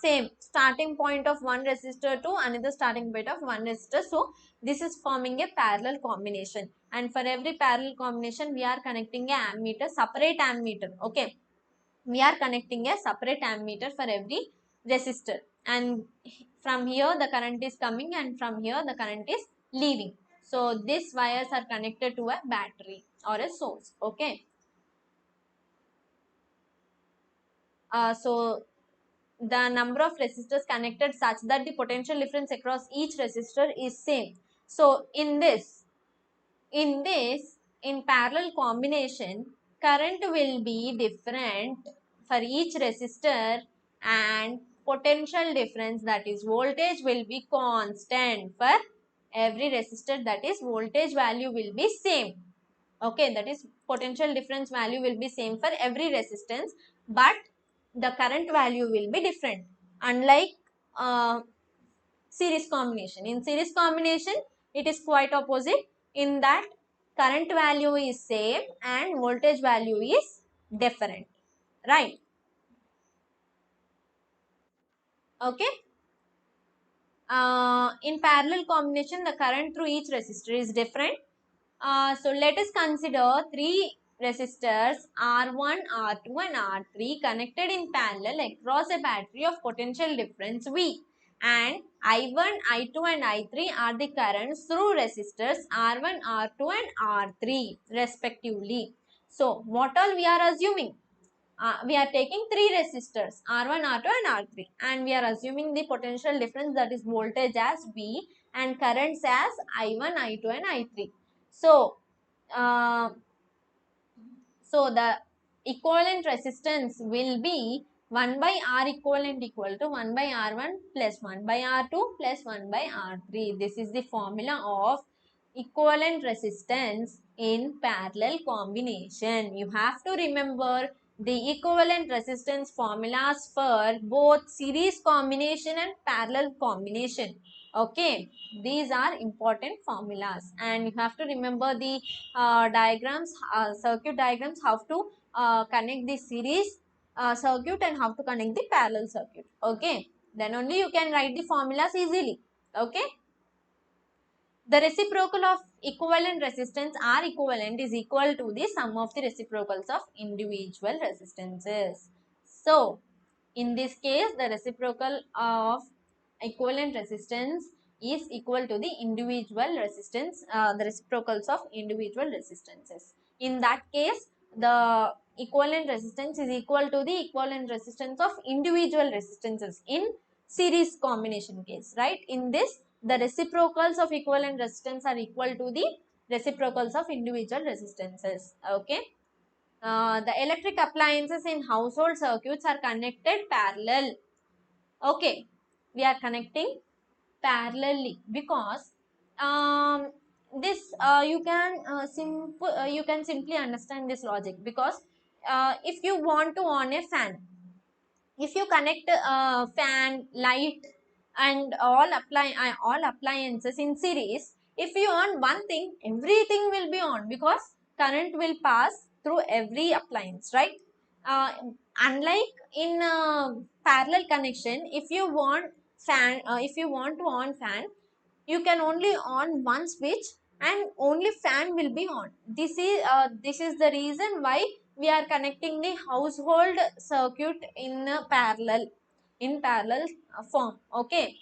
same starting point of one resistor to another starting point of one resistor. So this is forming a parallel combination, and for every parallel combination we are connecting a ammeter, separate ammeter. Okay, we are connecting a separate ammeter for every resistor, and from here the current is coming and from here the current is leaving. So these wires are connected to a battery or a source. Okay. So the number of resistors connected such that the potential difference across each resistor is same. So in parallel combination, current will be different for each resistor and potential difference, that is voltage, will be constant for every resistor, that is voltage value will be same. Okay, that is potential difference value will be same for every resistance, but the current value will be different, unlike series combination. In series combination, it is quite opposite, in that current value is same and voltage value is different, right? Okay. In parallel combination, the current through each resistor is different. So let us consider three resistors R1, R2 and R3 connected in parallel across a battery of potential difference V, and I1, I2 and I3 are the currents through resistors R1, R2 and R3 respectively. So what all we are assuming? We are taking three resistors R1, R2 and R3, and we are assuming the potential difference, that is voltage, as V and currents as I1, I2 and I3. So, uh, the equivalent resistance will be 1 by R equivalent equal to 1 by R1 plus 1 by R2 plus 1 by R3. This is the formula of equivalent resistance in parallel combination. You have to remember the equivalent resistance formulas for both series combination and parallel combination. Okay, these are important formulas, and you have to remember the diagrams, circuit diagrams, how to connect the series circuit and how to connect the parallel circuit. Okay, then only you can write the formulas easily. Okay. The reciprocal of equivalent resistance R equivalent is equal to the sum of the reciprocals of individual resistances. So, in this case, the reciprocal of equivalent resistance is equal to the individual resistance, the reciprocals of individual resistances. In that case, the equivalent resistance is equal to the equivalent resistance of individual resistances in series combination case, right? In this, the reciprocals of equivalent resistance are equal to the reciprocals of individual resistances. Okay. The electric appliances in household circuits are connected parallel. Okay, we are connecting parallelly because this you can simply understand this logic, because if you want to on a fan, if you connect fan, light and all appliances in series, if you on one thing, everything will be on, because current will pass through every appliance, right? uh, Unlike in parallel connection, if you want to on fan, you can only on one switch and only fan will be on. This is the reason why we are connecting the household circuit in parallel form. Okay,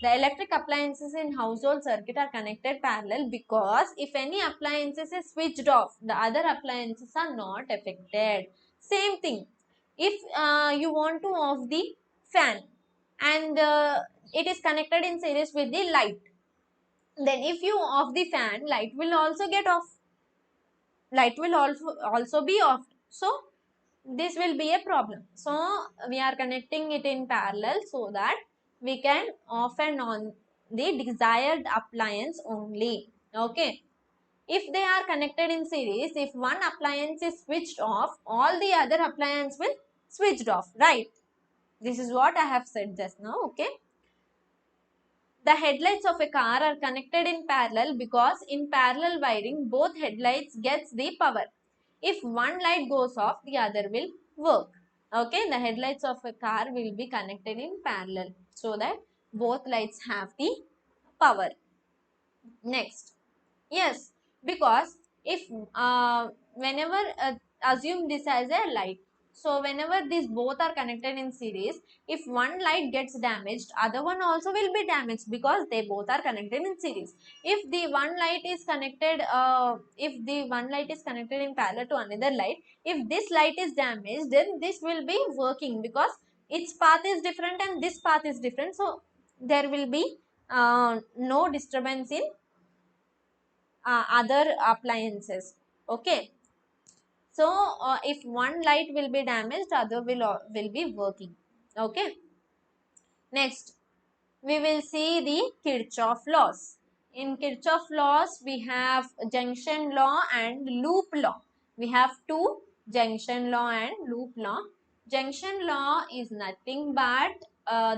the electric appliances in household circuit are connected parallel because if any appliances is switched off, the other appliances are not affected. Same thing, if you want to off the fan and it is connected in series with the light, then if you off the fan, light will also get off, light will also be off. So this will be a problem. So we are connecting it in parallel so that we can off and on the desired appliance only. Okay, if they are connected in series, if one appliance is switched off, all the other appliance will switched off, right? This is what I have said just now. Okay, the headlights of a car are connected in parallel because in parallel wiring both headlights gets the power. If one light goes off, the other will work. Okay, the headlights of a car will be connected in parallel so that both lights have the power. Next, yes, because if whenever assume this as a light, So whenever these both are connected in series, if one light gets damaged, other one also will be damaged because they both are connected in series. If the one light is connected, in parallel to another light, if this light is damaged, then this will be working because its path is different and this path is different. So there will be no disturbance in other appliances. Okay. So if one light will be damaged, other will be working. Okay. Next, we will see the Kirchhoff laws. In Kirchhoff laws, we have junction law and loop law. We have two, junction law and loop law. Junction law is nothing but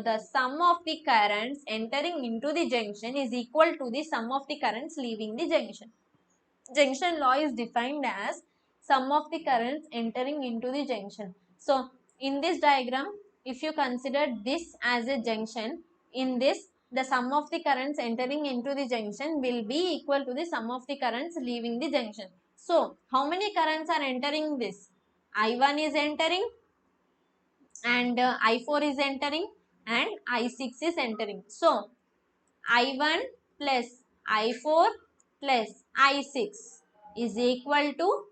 the sum of the currents entering into the junction is equal to the sum of the currents leaving the junction. Junction law is defined as sum of the currents entering into the junction. So in this diagram, if you consider this as a junction, in this the sum of the currents entering into the junction will be equal to the sum of the currents leaving the junction. So how many currents are entering this? I1 is entering and I4 is entering and I6 is entering. So I1 plus I4 plus I6 is equal to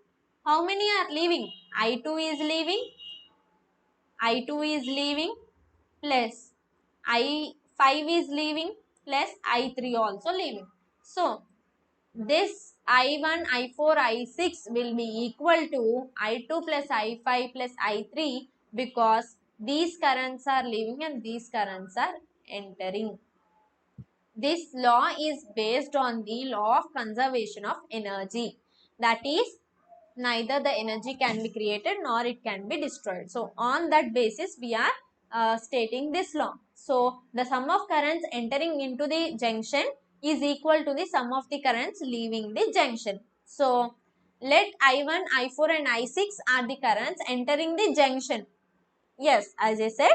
how many are leaving? I2 is leaving, I2 is leaving plus I5 is leaving plus I3 also leaving. So this I1, I4, I6 will be equal to I2 plus I5 plus I3 because these currents are leaving and these currents are entering. This law is based on the law of conservation of energy. That is, neither the energy can be created nor it can be destroyed. So, on that basis, we are stating this law. So, the sum of currents entering into the junction is equal to the sum of the currents leaving the junction. So, let I1, I4 and I6 are the currents entering the junction. Yes, as I said,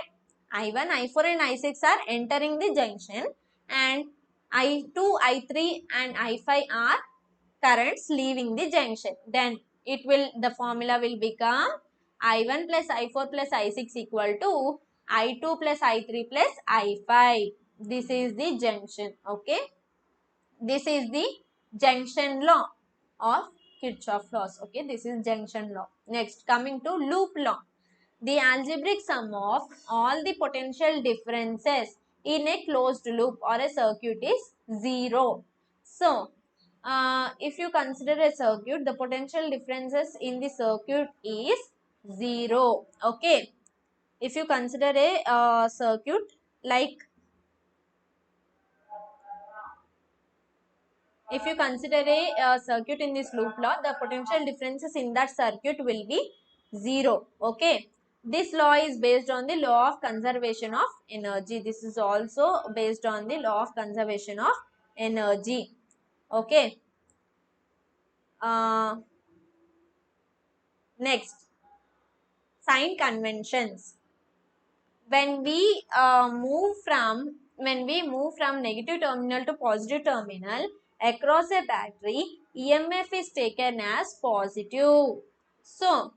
I1, I4 and I6 are entering the junction and I2, I3 and I5 are currents leaving the junction. Then the formula will become I1 plus I4 plus I6 equal to I2 plus I3 plus I5. This is the junction. Okay. This is the junction law of Kirchhoff laws. Okay. This is junction law. Next, coming to loop law. The algebraic sum of all the potential differences in a closed loop or a circuit is 0. So, if you consider a circuit, the potential differences in the circuit is 0. Okay. If you consider a circuit like, if you consider a circuit in this loop law, the potential differences in that circuit will be 0. Okay. This law is based on the law of conservation of energy. This is also based on the law of conservation of energy. Okay. Next, sign conventions. When we move from negative terminal to positive terminal across a battery, EMF is taken as positive. So,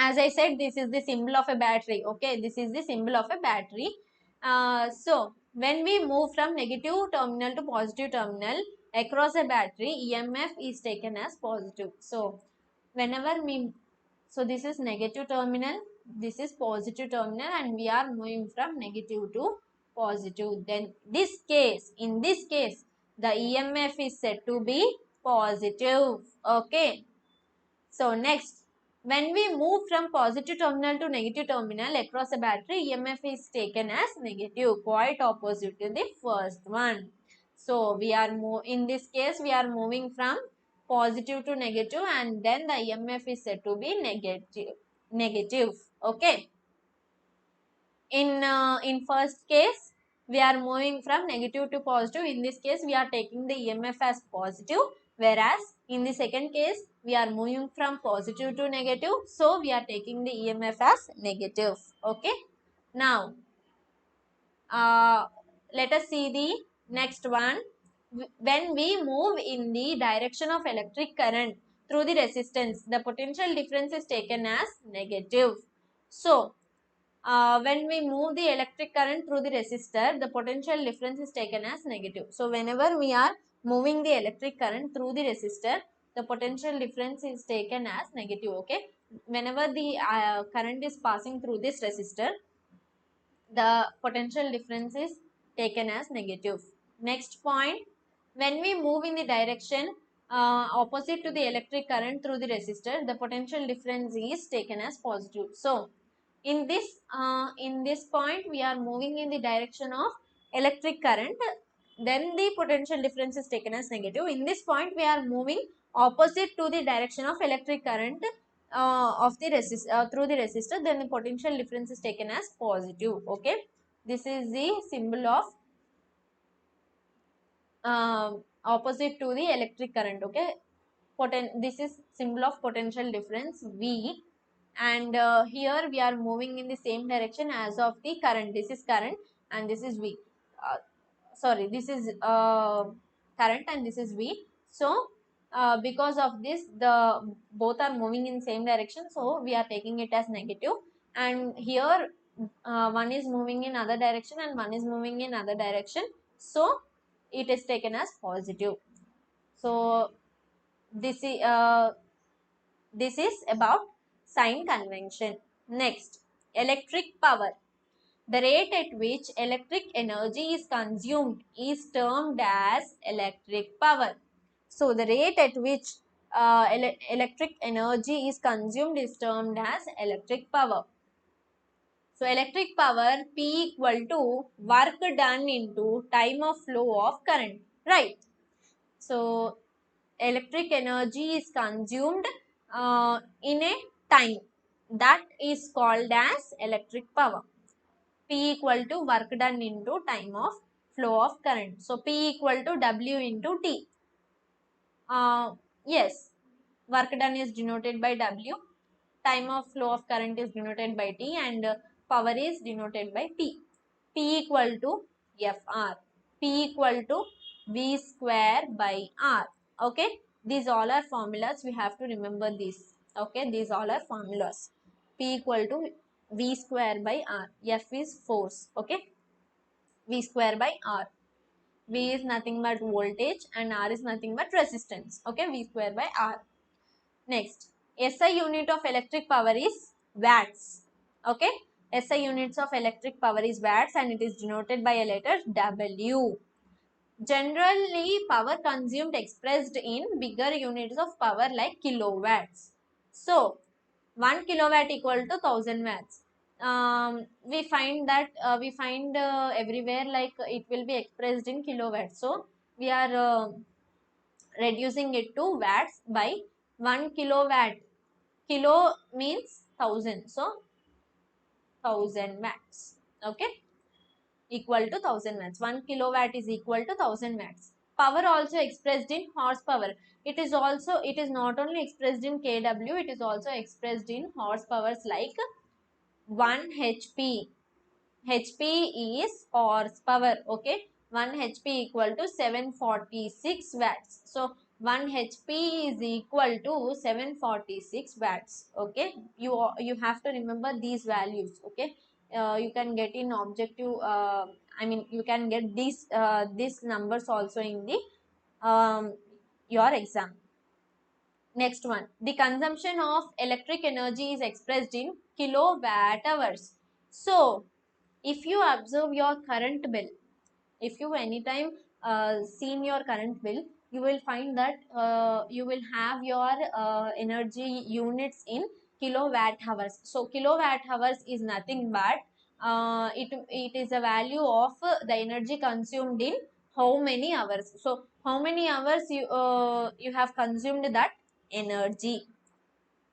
as I said, this is the symbol of a battery. Okay, this is the symbol of a battery. So, when we move from negative terminal to positive terminal across a battery, EMF is taken as positive. So, whenever we, so this is negative terminal, this is positive terminal, and we are moving from negative to positive. Then in this case, the EMF is said to be positive. Okay. So next, when we move from positive terminal to negative terminal across a battery, EMF is taken as negative, quite opposite to the first one. So we are in this case we are moving from positive to negative, and then the EMF is said to be negative. Okay. In first case, we are moving from negative to positive. In this case, we are taking the EMF as positive, whereas in the second case, we are moving from positive to negative. So, we are taking the EMF as negative. Okay. Now, let us see the next one. When we move in the direction of electric current, through the resistance, the potential difference is taken as negative. So, when we move the electric current through the resistor, the potential difference is taken as negative. So, whenever we are moving the electric current through the resistor, the potential difference is taken as negative. Okay, whenever the current is passing through this resistor, the potential difference is taken as negative. Next point, when we move in the direction opposite to the electric current through the resistor, the potential difference is taken as positive. So, in this point, we are moving in the direction of electric current, then the potential difference is taken as negative. In this point, we are moving opposite to the direction of electric current of the through the resistor, then the potential difference is taken as positive. Okay, this is the symbol of opposite to the electric current. Okay, this is symbol of potential difference V, and here we are moving in the same direction as of the current. This is current and this is V. Sorry, this is current and this is V. So because of this, the both are moving in same direction, so we are taking it as negative. And here one is moving in other direction and one is moving in other direction, so it is taken as positive. So this is about sign convention. Next, electric power. The rate at which electric energy is consumed is termed as electric power. So, the rate at which electric energy is consumed is termed as electric power. So, electric power P equal to work done into time of flow of current, right? So, electric energy is consumed in a time, that is called as electric power. P equal to work done into time of flow of current. So, P equal to W into T. Yes, work done is denoted by W, time of flow of current is denoted by T, and power is denoted by P. P equal to Fr. P equal to V square by R. Okay, these all are formulas, we have to remember this. Okay, these all are formulas. P equal to V square by R. F is force. Okay, V square by R. V is nothing but voltage and R is nothing but resistance. Okay, V square by R. Next, SI unit of electric power is watts. Okay, SI units of electric power is watts and it is denoted by a letter W. Generally, power consumed expressed in bigger units of power like kilowatts. So, 1 kilowatt equal to 1000 watts. We find that everywhere like it will be expressed in kilowatts. So, we are reducing it to watts by 1 kilowatt. Kilo means 1000. So, 1000 watts. Okay, equal to 1000 watts. 1 kilowatt is equal to 1000 watts. Power also expressed in horsepower. It is not only expressed in kW, it is also expressed in horsepowers like 1 HP. HP is horsepower. Okay, 1 HP equal to 746 watts. So 1 HP is equal to 746 watts. Okay, you have to remember these values. Okay, you can get in objective. I mean, you can get these numbers also in the your exam. Next one, the consumption of electric energy is expressed in kilowatt hours. So, if you observe your current bill, if you anytime seen your current bill, you will find that you will have your energy units in kilowatt hours. So, kilowatt hours is nothing but it is a value of the energy consumed in how many hours. So, how many hours you have consumed that energy.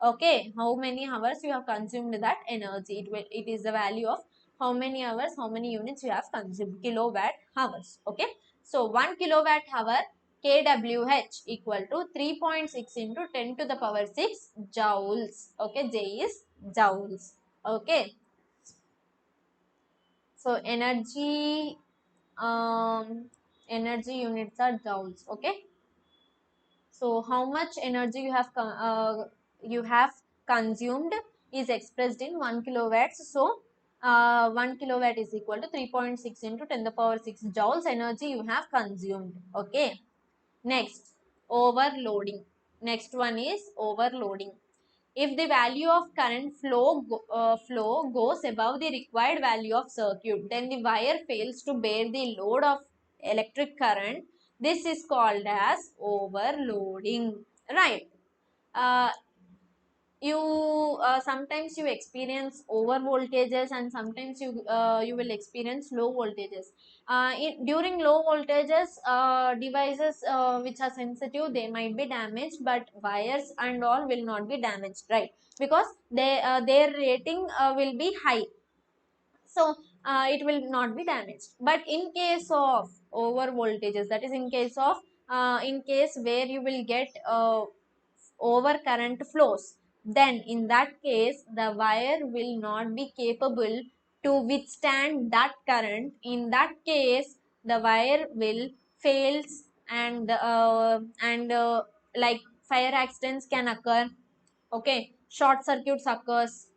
Okay, how many hours you have consumed that energy. It is the value of how many hours, how many units you have consumed, kilowatt hours. Okay, so 1 kilowatt hour kWh equal to 3.6 into 10 to the power 6 joules. Okay, J is joules. Okay, so energy units are joules. Okay, So how much energy you have consumed is expressed in 1 kilowatts. So 1 kilowatt is equal to 3.6 into 10 to the power 6 joules energy you have consumed. Okay. Next, overloading. Next one is overloading. If the value of current flow goes above the required value of circuit, then the wire fails to bear the load of electric current. This is called as overloading. Right. Uh, you sometimes you experience over voltages, and sometimes you will experience low voltages. During low voltages, devices which are sensitive, they might be damaged, but wires and all will not be damaged, right? Because their rating will be high, so it will not be damaged. But in case of over voltages, that is in case where you will get over current flows, then in that case the wire will not be capable to withstand that current. In that case the wire will fails, and like fire accidents can occur. Okay, short circuits occurs.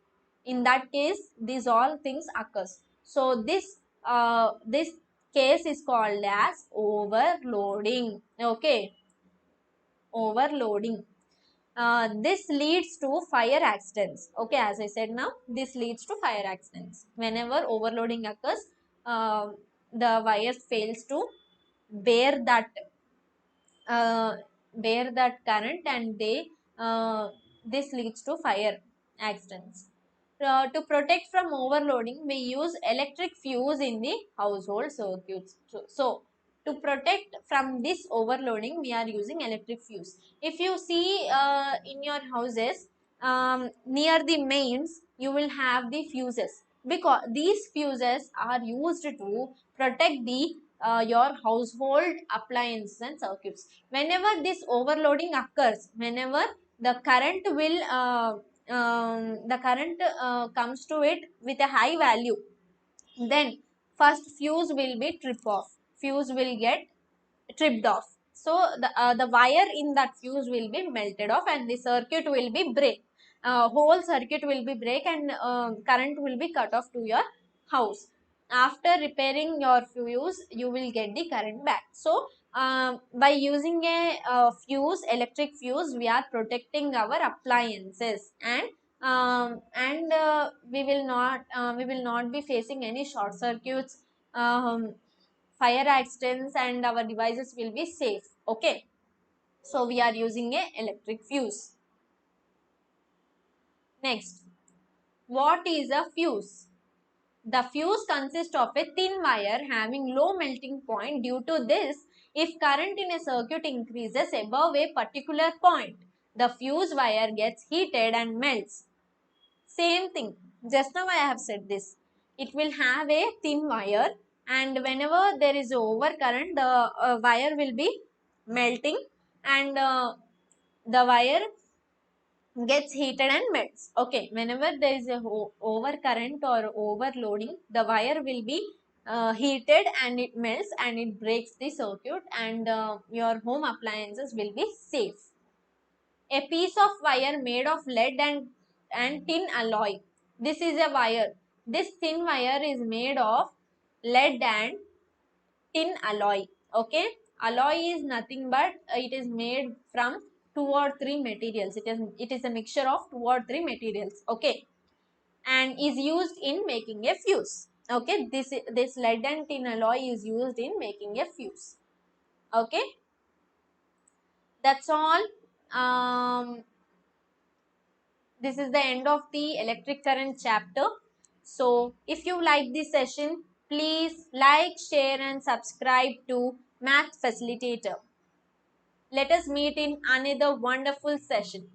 In that case these all things occurs. So this case is called as overloading. Okay, overloading. This leads to fire accidents. Okay, as I said, now this leads to fire accidents. Whenever overloading occurs, the wire fails to bear that uh, bear that current, and this leads to fire accidents. To protect from overloading, we use electric fuse in the household circuits. So to protect from this overloading, we are using electric fuse. If you see in your houses, near the mains, you will have the fuses, because these fuses are used to protect the your household appliances and circuits. Whenever this overloading occurs, whenever the current will the current comes to it with a high value, then first fuse will be trip off, fuse will get tripped off. So the wire in that fuse will be melted off, and the circuit will be break. Whole circuit will be break, and current will be cut off to your house. After repairing your fuse, you will get the current back. So by using a fuse, electric fuse, we are protecting our appliances, and we will not be facing any short circuits, fire accidents, and our devices will be safe. Okay, so we are using a electric fuse. Next, what is a fuse? The fuse consists of a thin wire having low melting point. Due to this, if current in a circuit increases above a particular point, the fuse wire gets heated and melts. Same thing, just now I have said this. It will have a thin wire, and whenever there is overcurrent, the wire will be melting, and the wire gets heated and melts. Okay, whenever there is a overcurrent or overloading, the wire will be heated and it melts and it breaks the circuit, and your home appliances will be safe. A piece of wire made of lead and tin alloy. This is a wire. This thin wire is made of lead and tin alloy. Okay, alloy is nothing but it is made from 2 or 3 materials. It is a mixture of 2 or 3 materials. Okay, and is used in making a fuse. Okay, this lead and tin alloy is used in making a fuse. Okay, that's all. This is the end of the electric current chapter. So if you like this session, please like, share and subscribe to Math Facilitator. Let us meet in another wonderful session.